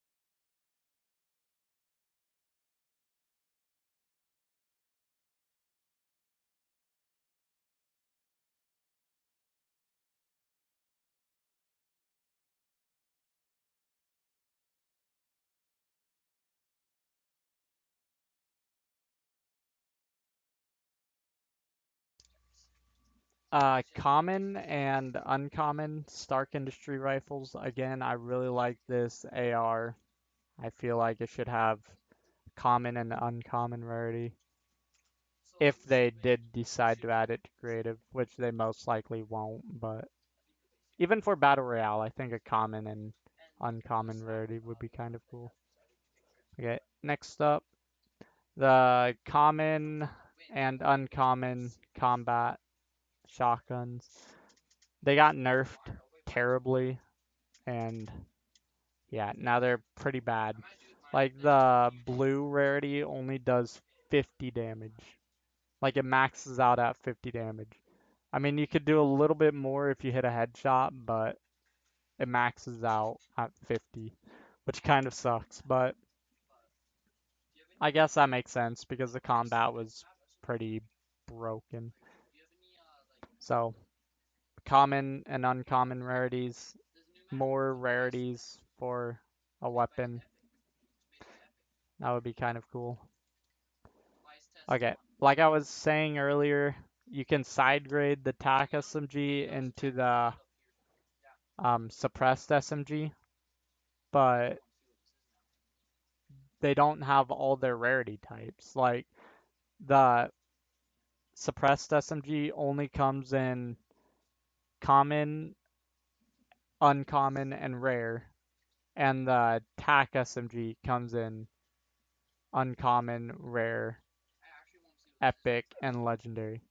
Common and uncommon Stark Industry rifles. Again, I really like this AR. I feel like it should have common and uncommon rarity if they did decide to add it to creative, which they most likely won't, but even for Battle Royale, I think a common and uncommon rarity would be kind of cool. Okay, next up, the common and uncommon combat shotguns. They got nerfed terribly, and yeah, now they're pretty bad. Like the blue rarity only does 50 damage. Like it maxes out at 50 damage. I mean, you could do a little bit more if you hit a headshot, but it maxes out at 50, which kind of sucks. But I guess that makes sense because the combat was pretty broken. So, common and uncommon rarities, more rarities for a weapon. That would be kind of cool. Okay, like I was saying earlier, you can side grade the TAC SMG into the suppressed SMG, but they don't have all their rarity types. Like the suppressed SMG only comes in common, uncommon, and rare, and the TAC SMG comes in uncommon, rare, epic, and legendary,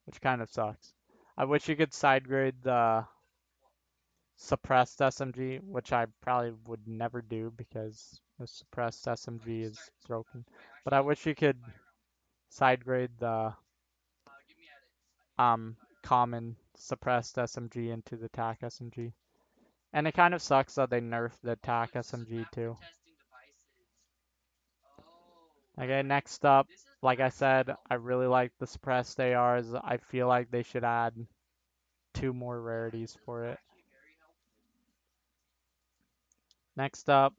which kind of sucks. I wish you could side grade the suppressed SMG, which I probably would never do because the suppressed SMG is broken. But I wish you could side grade the common suppressed SMG into the TAC SMG. And it kind of sucks that they nerfed the TAC SMG too. Okay, next up, like I said, I really like the suppressed ARs. I feel like they should add 2 more rarities for it. Next up,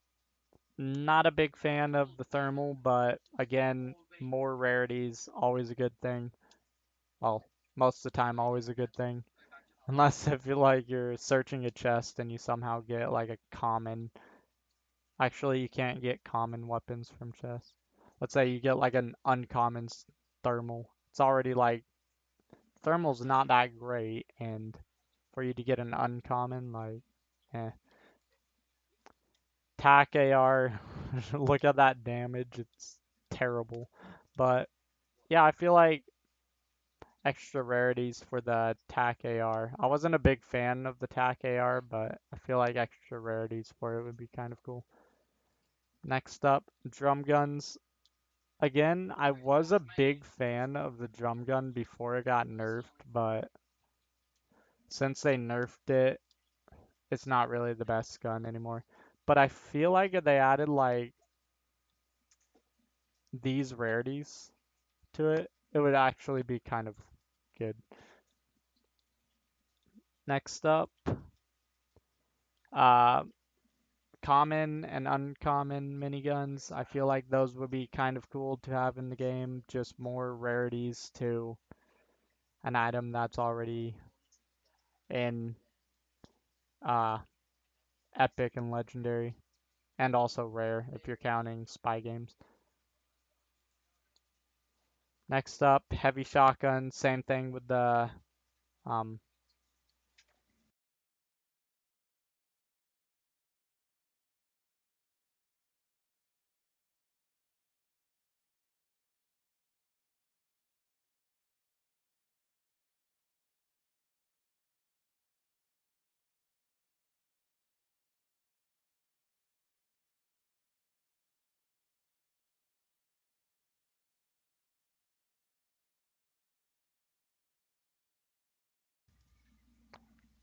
not a big fan of the thermal, but again, more rarities, always a good thing. Well, most of the time, always a good thing. Unless if you like you're searching a chest and you somehow get like a common. Actually, you can't get common weapons from chests. Let's say you get like an uncommon thermal. It's already like thermal's not that great, and for you to get an uncommon, like, eh. TAC AR, look at that damage. It's terrible. But yeah, I feel like extra rarities for the TAC AR. I wasn't a big fan of the TAC AR, but I feel like extra rarities for it would be kind of cool. Next up, drum guns. Again, I was a big fan of the drum gun before it got nerfed, but since they nerfed it, it's not really the best gun anymore. But I feel like if they added like these rarities to it, it would actually be kind of good. Next up, uh, common and uncommon miniguns. I feel like those would be kind of cool to have in the game, just more rarities to an item that's already in uh, epic and legendary, and also rare if you're counting spy games. Next up, heavy shotgun. Same thing with the um,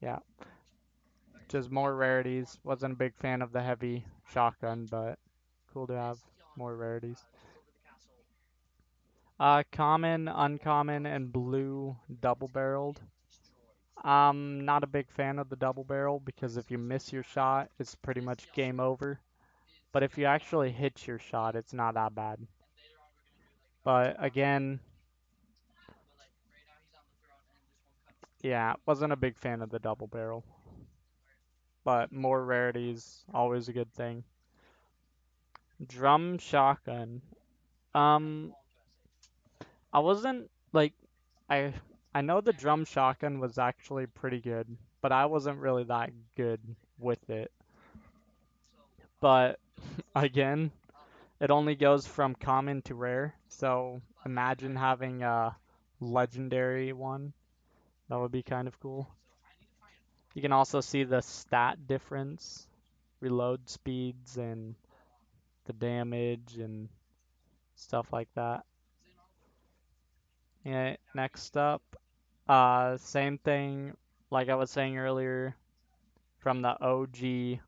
yeah, just more rarities. Wasn't a big fan of the heavy shotgun, but cool to have more rarities. Common, uncommon, and blue double-barreled. Not a big fan of the double barrel because if you miss your shot, it's pretty much game over. But if you actually hit your shot, it's not that bad. But again, yeah, wasn't a big fan of the double barrel. But more rarities, always a good thing. Drum shotgun. Um, I wasn't like I I know the drum shotgun was actually pretty good, but I wasn't really that good with it. But again, it only goes from common to rare, so imagine having a legendary one. That would be kind of cool. You can also see the stat difference, reload speeds, and the damage and stuff like that. Yeah, next up, same thing like I was saying earlier from the OG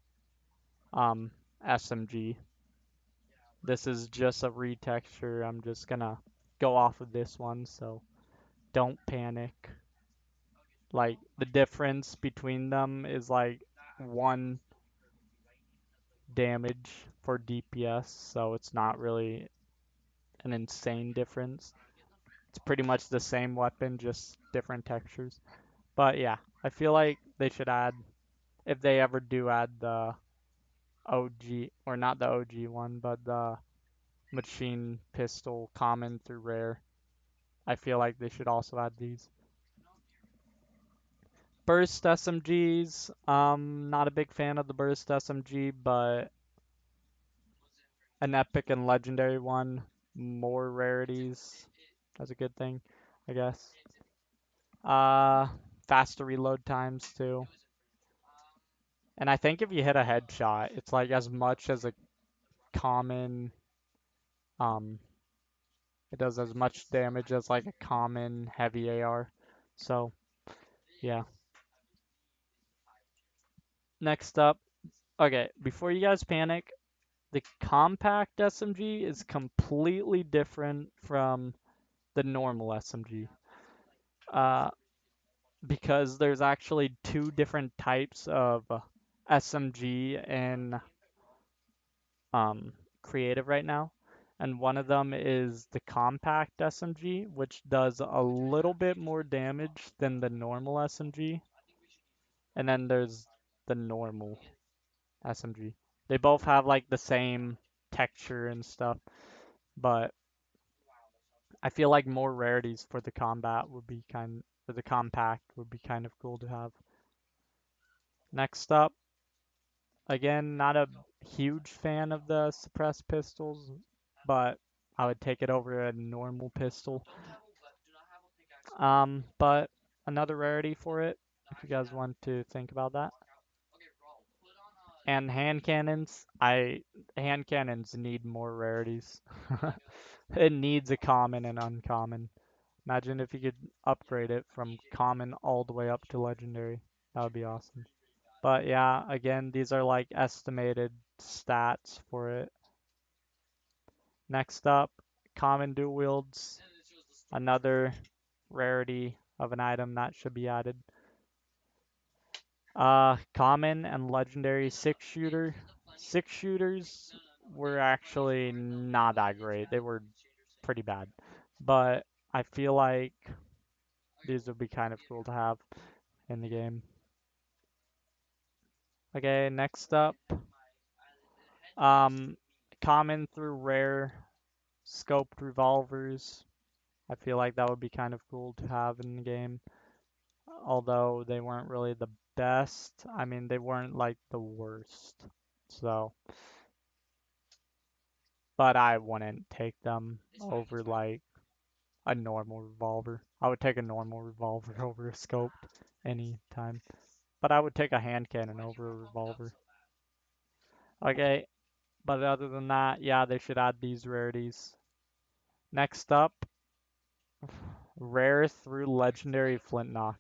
SMG. This is just a retexture. I'm just gonna go off of this one, so don't panic. Like the difference between them is like one damage for DPS, so it's not really an insane difference. It's pretty much the same weapon, just different textures. But yeah, I feel like they should add, if they ever do add the OG, or not the OG one, but the machine pistol common through rare, I feel like they should also add these. Burst SMGs, not a big fan of the Burst SMG, but an epic and legendary one, more rarities. That's a good thing, I guess. Uh, Faster reload times too. And I think if you hit a headshot, it's like as much as a common, um, it does as much damage as like a common heavy AR. So, yeah. Next up, okay, before you guys panic, the compact SMG is completely different from the normal SMG. Uh, because there's actually two different types of SMG in um, creative right now. And one of them is the compact SMG, which does a little bit more damage than the normal SMG. And then there's the normal SMG. They both have like the same texture and stuff, but I feel like more rarities for the combat would be for the compact would be kind of cool to have. Next up, again, not a huge fan of the suppressed pistols, but I would take it over a normal pistol. But another rarity for it, if you guys want to think about that. And hand cannons need more rarities. It needs a common and uncommon. Imagine if you could upgrade it from common all the way up to legendary. That would be awesome. But yeah, again, these are like estimated stats for it. Next up, common dual wields. Another rarity of an item that should be added. Common and legendary six shooter. Six shooters were actually not that great. They were pretty bad. But I feel like these would be kind of cool to have in the game. Okay, next up, um, common through rare scoped revolvers. I feel like that would be kind of cool to have in the game. Although they weren't really the best. I mean, they weren't like the worst. So, but I wouldn't take them over like a normal revolver. I would take a normal revolver over a scoped any time. But I would take a hand cannon over a revolver. Okay, but other than that, yeah, they should add these rarities. Next up, rare through legendary Flintknock.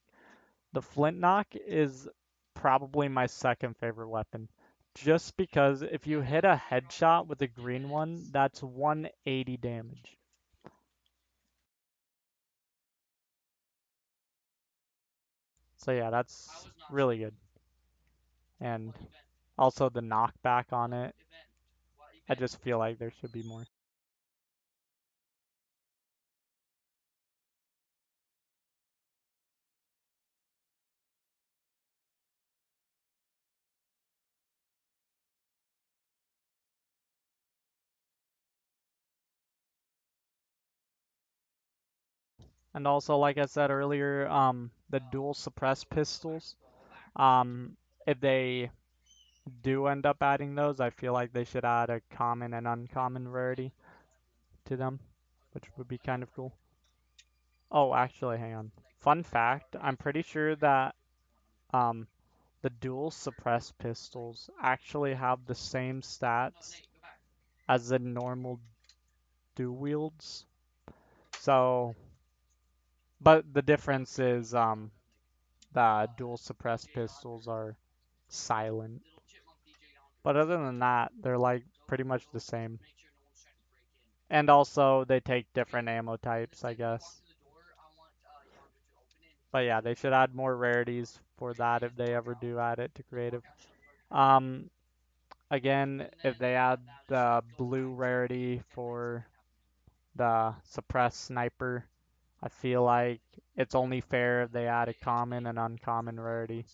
The Flintknock is probably my second favorite weapon. Just because if you hit a headshot with a green one, that's 180 damage. So yeah, that's really good. And also the knockback on it, I just feel like there should be more. And also, like I said earlier, the dual suppressed pistols, um, if they do end up adding those, I feel like they should add a common and uncommon rarity to them, which would be kind of cool. Oh, actually, hang on. Fun fact, I'm pretty sure that um, the dual suppressed pistols actually have the same stats as the normal dual wields. So, but the difference is the dual suppressed pistols are silent. But other than that, they're like pretty much the same. And also they take different ammo types, I guess. But yeah, they should add more rarities for that if they ever do add it to creative. Um, Again, if they add the blue rarity for the suppressed sniper, I feel like it's only fair if they add a common and uncommon rarity.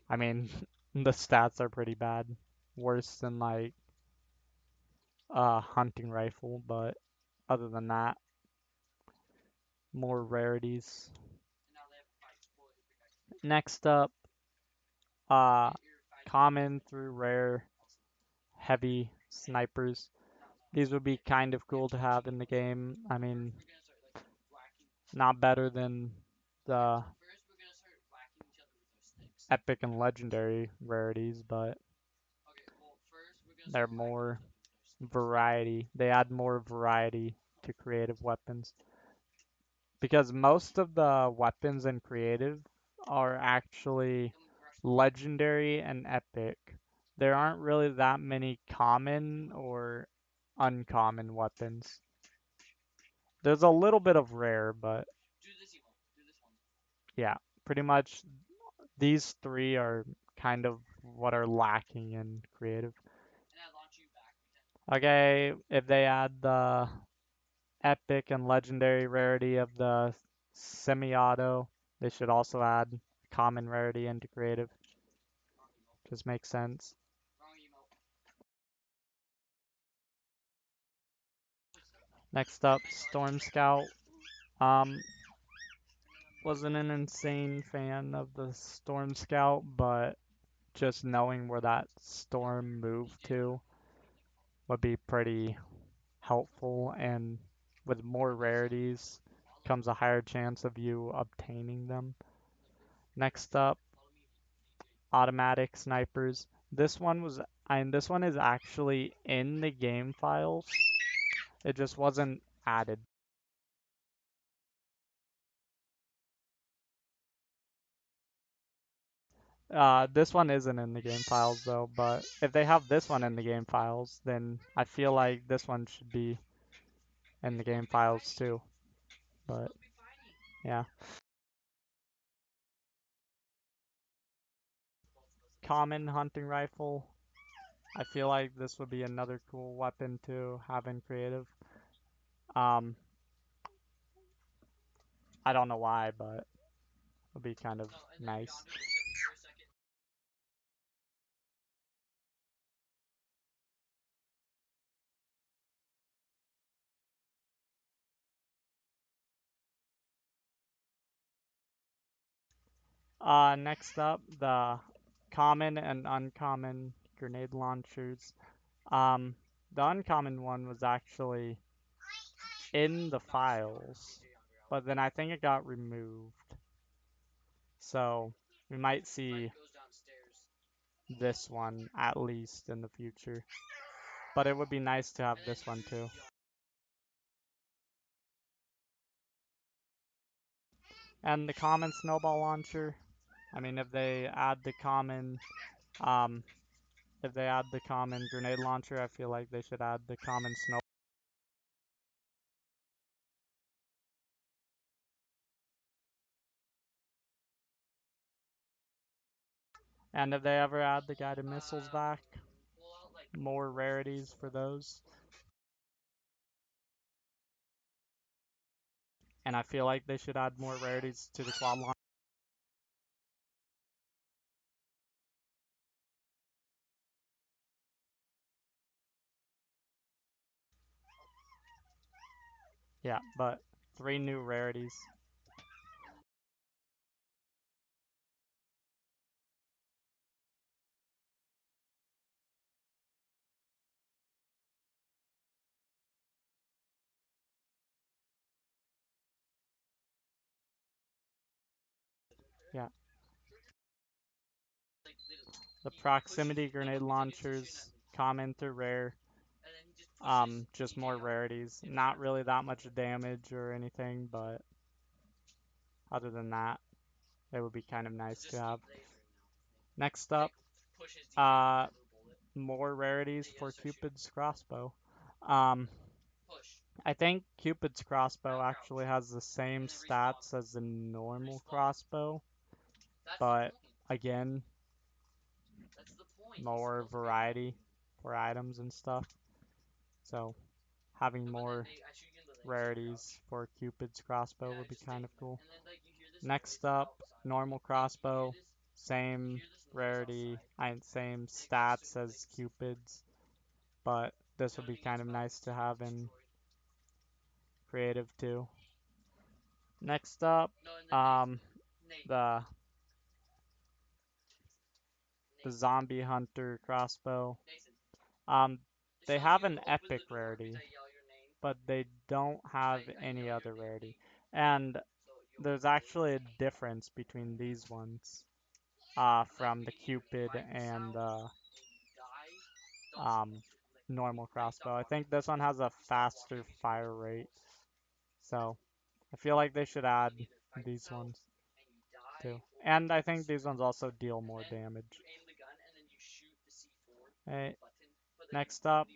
I mean, the stats are pretty bad. Worse than like a hunting rifle, but other than that, more rarities. Next up, uh, common through rare heavy snipers. These would be kind of cool to have in the game. I mean, not better than the epic and legendary rarities, but they're more variety. They add more variety to creative weapons. Because most of the weapons in creative are actually legendary and epic. There aren't really that many common or uncommon weapons. There's a little bit of rare, but yeah, pretty much these three are kind of what are lacking in creative. Okay, if they add the epic and legendary rarity of the semi-auto, they should also add common rarity into creative. Just makes sense. Next up, Storm Scout. Um, wasn't an insane fan of the Storm Scout, but just knowing where that storm moved to would be pretty helpful, and with more rarities comes a higher chance of you obtaining them. Next up, automatic snipers. This one is actually in the game files. It just wasn't added. This one isn't in the game files though, but if they have this one in the game files, then I feel like this one should be in the game files too. But yeah. Common hunting rifle. I feel like this would be another cool weapon to have in creative. Um, I don't know why, but it would be kind of nice. Next up, the common and uncommon grenade launchers. Um, the uncommon one was actually in the files, but then I think it got removed. So we might see this one at least in the future. But it would be nice to have this one too. And the common snowball launcher. I mean, um, if they add the common grenade launcher, I feel like they should add the common snow. And if they ever add the guided missiles back, more rarities for those. And I feel like they should add more rarities to the quad launcher. Yeah, but 3 new rarities. Yeah. The proximity grenade launchers, common to rare. Just more rarities. Not really that much damage or anything, but other than that, it would be kind of nice to have. Next up, uh, more rarities for Cupid's crossbow. Um, I think Cupid's crossbow actually has the same stats as the normal crossbow, but again, more variety for items and stuff. So having more rarities for Cupid's crossbow would be kind of cool. Next up, normal crossbow, same rarity, same stats as Cupid's, but this would be kind of nice to have in creative too. Next up, the the zombie hunter crossbow. Um, they have an epic rarity, but they don't have any other rarity. And there's actually a difference between these ones, from the Cupid and the um, normal crossbow. I think this one has a faster fire rate, so I feel like they should add these ones too. And I think these ones also deal more damage. Okay, next up,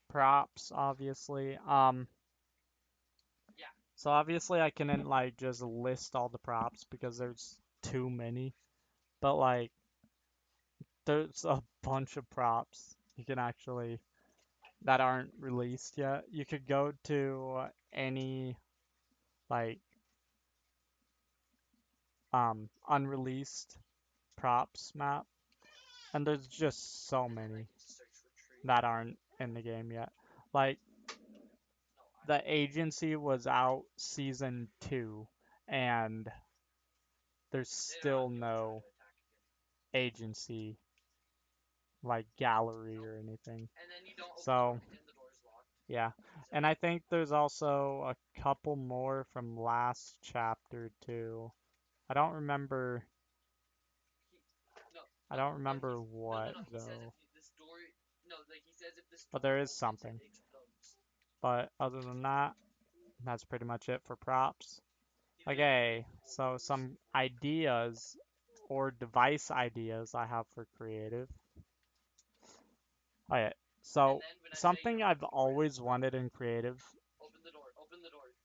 props, obviously. So obviously I couldn't like just list all the props because there's too many, but like there's a bunch of props you can actually that aren't released yet. You could go to any like unreleased props map, and there's just so many that aren't in the game yet. Like the agency was out season 2 and there's still no agency like gallery or anything. So yeah. And I think there's also a couple more from last chapter too. I don't remember I don't remember what though, but there is something. But other than that, that's pretty much it for props. Okay, so some ideas or device ideas I have for creative. Alright, so something I've always wanted in creative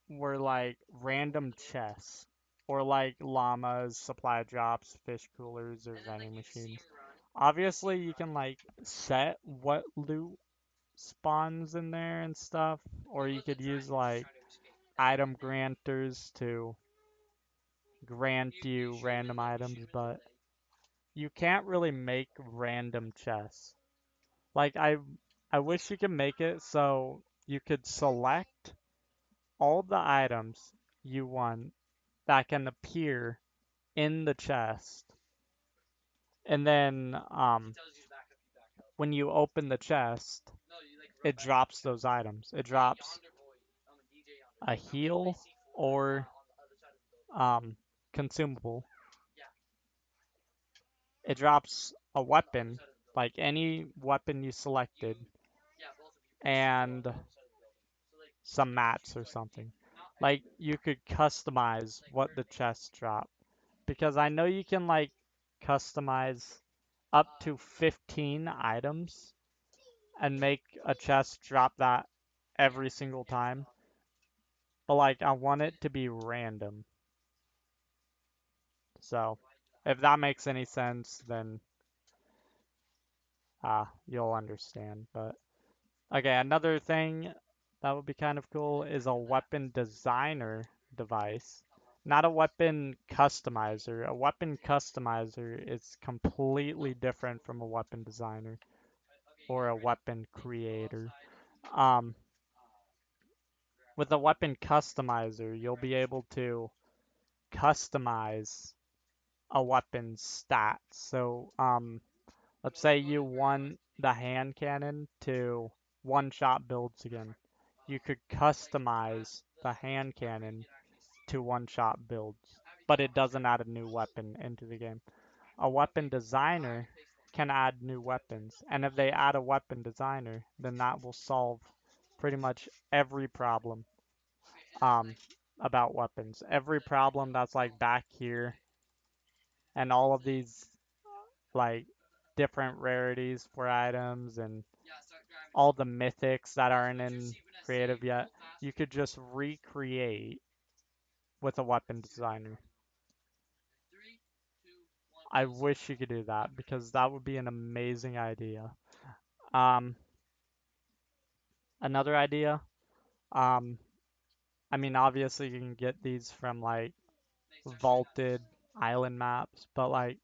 were like random chests or like llamas, supply drops, fish coolers, or vending machines. Obviously, you can like set what loot spawns in there and stuff, or you could use like item granters to grant you random items, but you can't really make random chests. Like I wish you could make it so you could select all the items you want that can appear in the chest. And then when you open the chest, it drops those items. It drops a heal or um, consumable. It drops a weapon, like any weapon you selected, and some mats or something. Like you could customize what the chests drop. Because I know you can like customize up to 15 items and make a chest drop that every single time. But like I want it to be random. So if that makes any sense, then you'll understand. But okay, another thing that would be kind of cool is a weapon designer device. Not a weapon customizer. A weapon customizer is completely different from a weapon designer or a weapon creator. Um, with a weapon customizer, you'll be able to customize a weapon's stats. So, let's say you want the hand cannon to one-shot builds again. You could customize the hand cannon to one-shot builds, but it doesn't add a new weapon into the game. A weapon designer can add new weapons, and if they add a weapon designer, then that will solve pretty much every problem um, about weapons. Every problem that's like back here, and all of these like different rarities for items and all the mythics that aren't in creative yet, you could just recreate with a weapon designer. I wish you could do that because that would be an amazing idea. Um, Another idea, um, I mean, obviously you can get these from like vaulted island maps, but like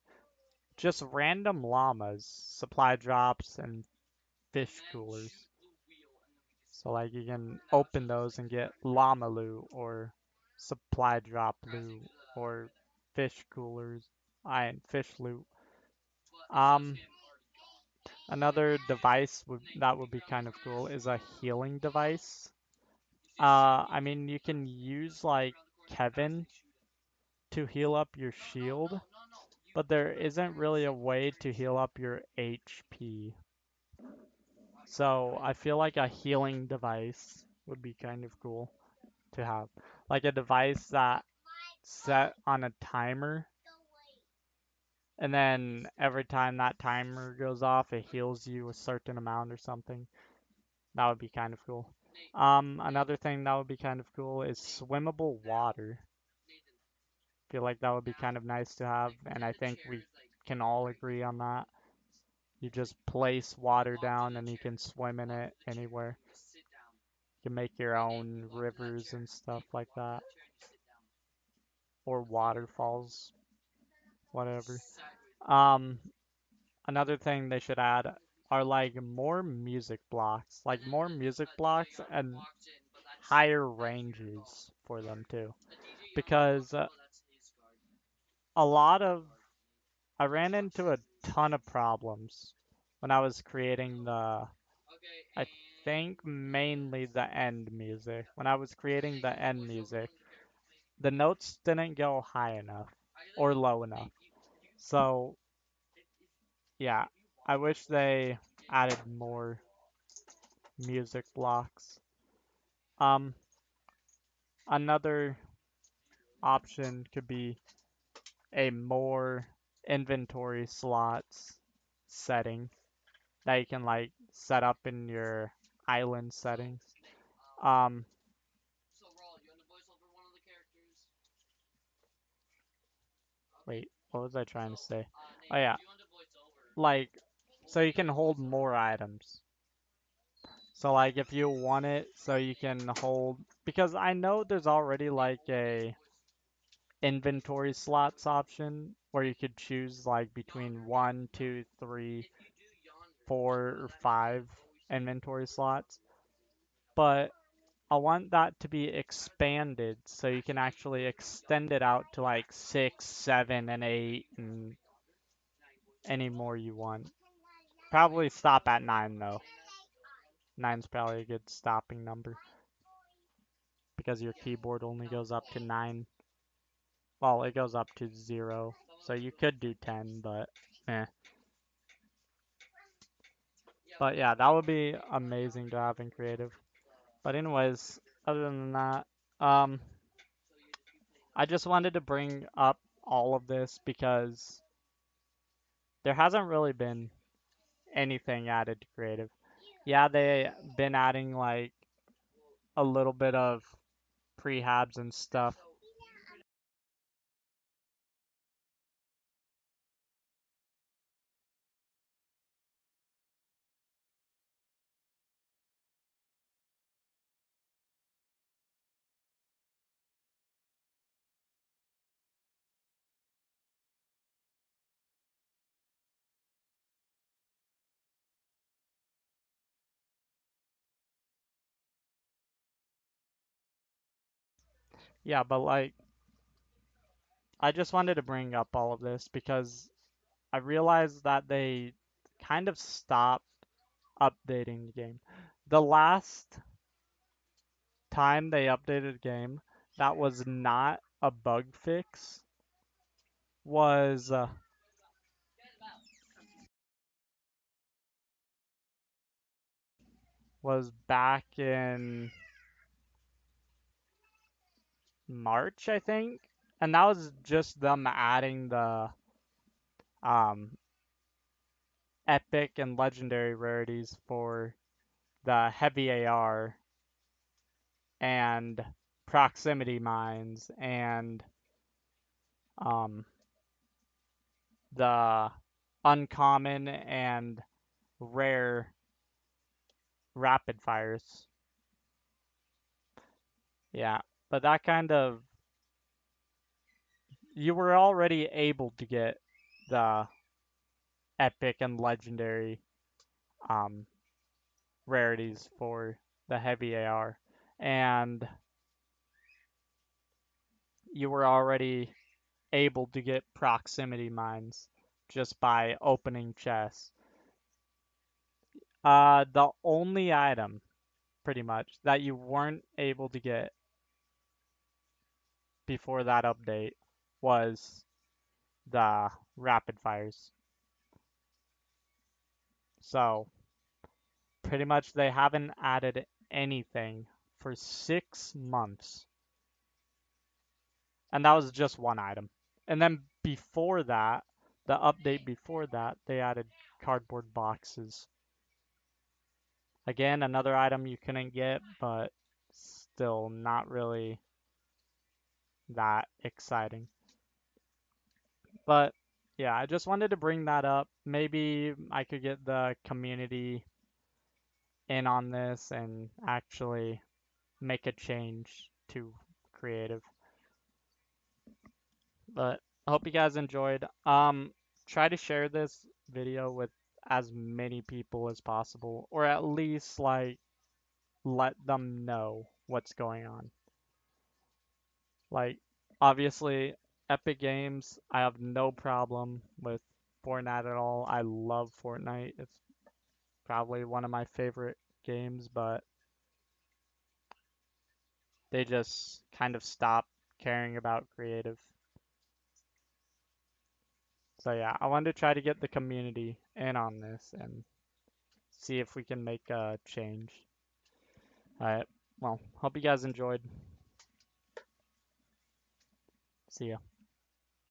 just random llamas, supply drops, and fish coolers. So like you can open those and get llama loot or supply drop loot or fish coolers, and fish loot. Um, Another device that would be kind of cool is a healing device. I mean you can use like Kevin to heal up your shield, but there isn't really a way to heal up your HP. So I feel like a healing device would be kind of cool to have. Like a device that set on a timer, and then every time that timer goes off, it heals you a certain amount or something. That would be kind of cool. Another thing that would be kind of cool is swimmable water. Feel like that would be kind of nice to have, and I think we can all agree on that. You just place water down and you can swim in it anywhere. You can make your own rivers and stuff like that, or waterfalls, whatever. Um, Another thing they should add are like more music blocks, like more music blocks and higher ranges for them too. Because a lot of I ran into a ton of problems when I was creating I think mainly the end music. When I was creating the end music, the notes didn't go high enough or low enough. So yeah, I wish they added more music blocks. Um, Another option could be a more inventory slots setting that you can like set up in your island settings. Um, Wait, what was I trying to say? Oh yeah, like so you can hold more items. So like if you want it, so you can hold because I know there's already like a inventory slots option where you could choose like between one, two, three, four, or five inventory slots. But I want that to be expanded so you can actually extend it out to like six, seven, and eight, and any more you want. Probably stop at nine though. Nine's probably a good stopping number because your keyboard only goes up to nine. Well, it goes up to zero, so you could do 10, but eh. But yeah, that would be amazing to have in creative. But anyways, other than that, um, I just wanted to bring up all of this because there hasn't really been anything added to creative. Yeah, they've been adding like a little bit of prehabs and stuff. Yeah, but like I just wanted to bring up all of this because I realized that they kind of stopped updating the game. The last time they updated the game that was not a bug fix was was back in March, I think. And that was just them adding the um epic and legendary rarities for the heavy AR and proximity mines and um the uncommon and rare rapid fires. Yeah, but that kind of you were already able to get the epic and legendary um rarities for the heavy AR and you were already able to get proximity mines just by opening chests. The only item pretty much that you weren't able to get before that update was the rapid fires. So pretty much they haven't added anything for 6 months. And that was just one item. And then before that, the update before that, they added cardboard boxes. Again, another item you couldn't get, but still not really that exciting. But yeah, I just wanted to bring that up. Maybe I could get the community in on this and actually make a change to creative. But I hope you guys enjoyed. Try to share this video with as many people as possible, or at least like let them know what's going on. Like, obviously, Epic Games, I have no problem with Fortnite at all. I love Fortnite. It's probably one of my favorite games, but they just kind of stopped caring about creative. So yeah, I wanted to try to get the community in on this and see if we can make a change. Alright, well, hope you guys enjoyed. See ya.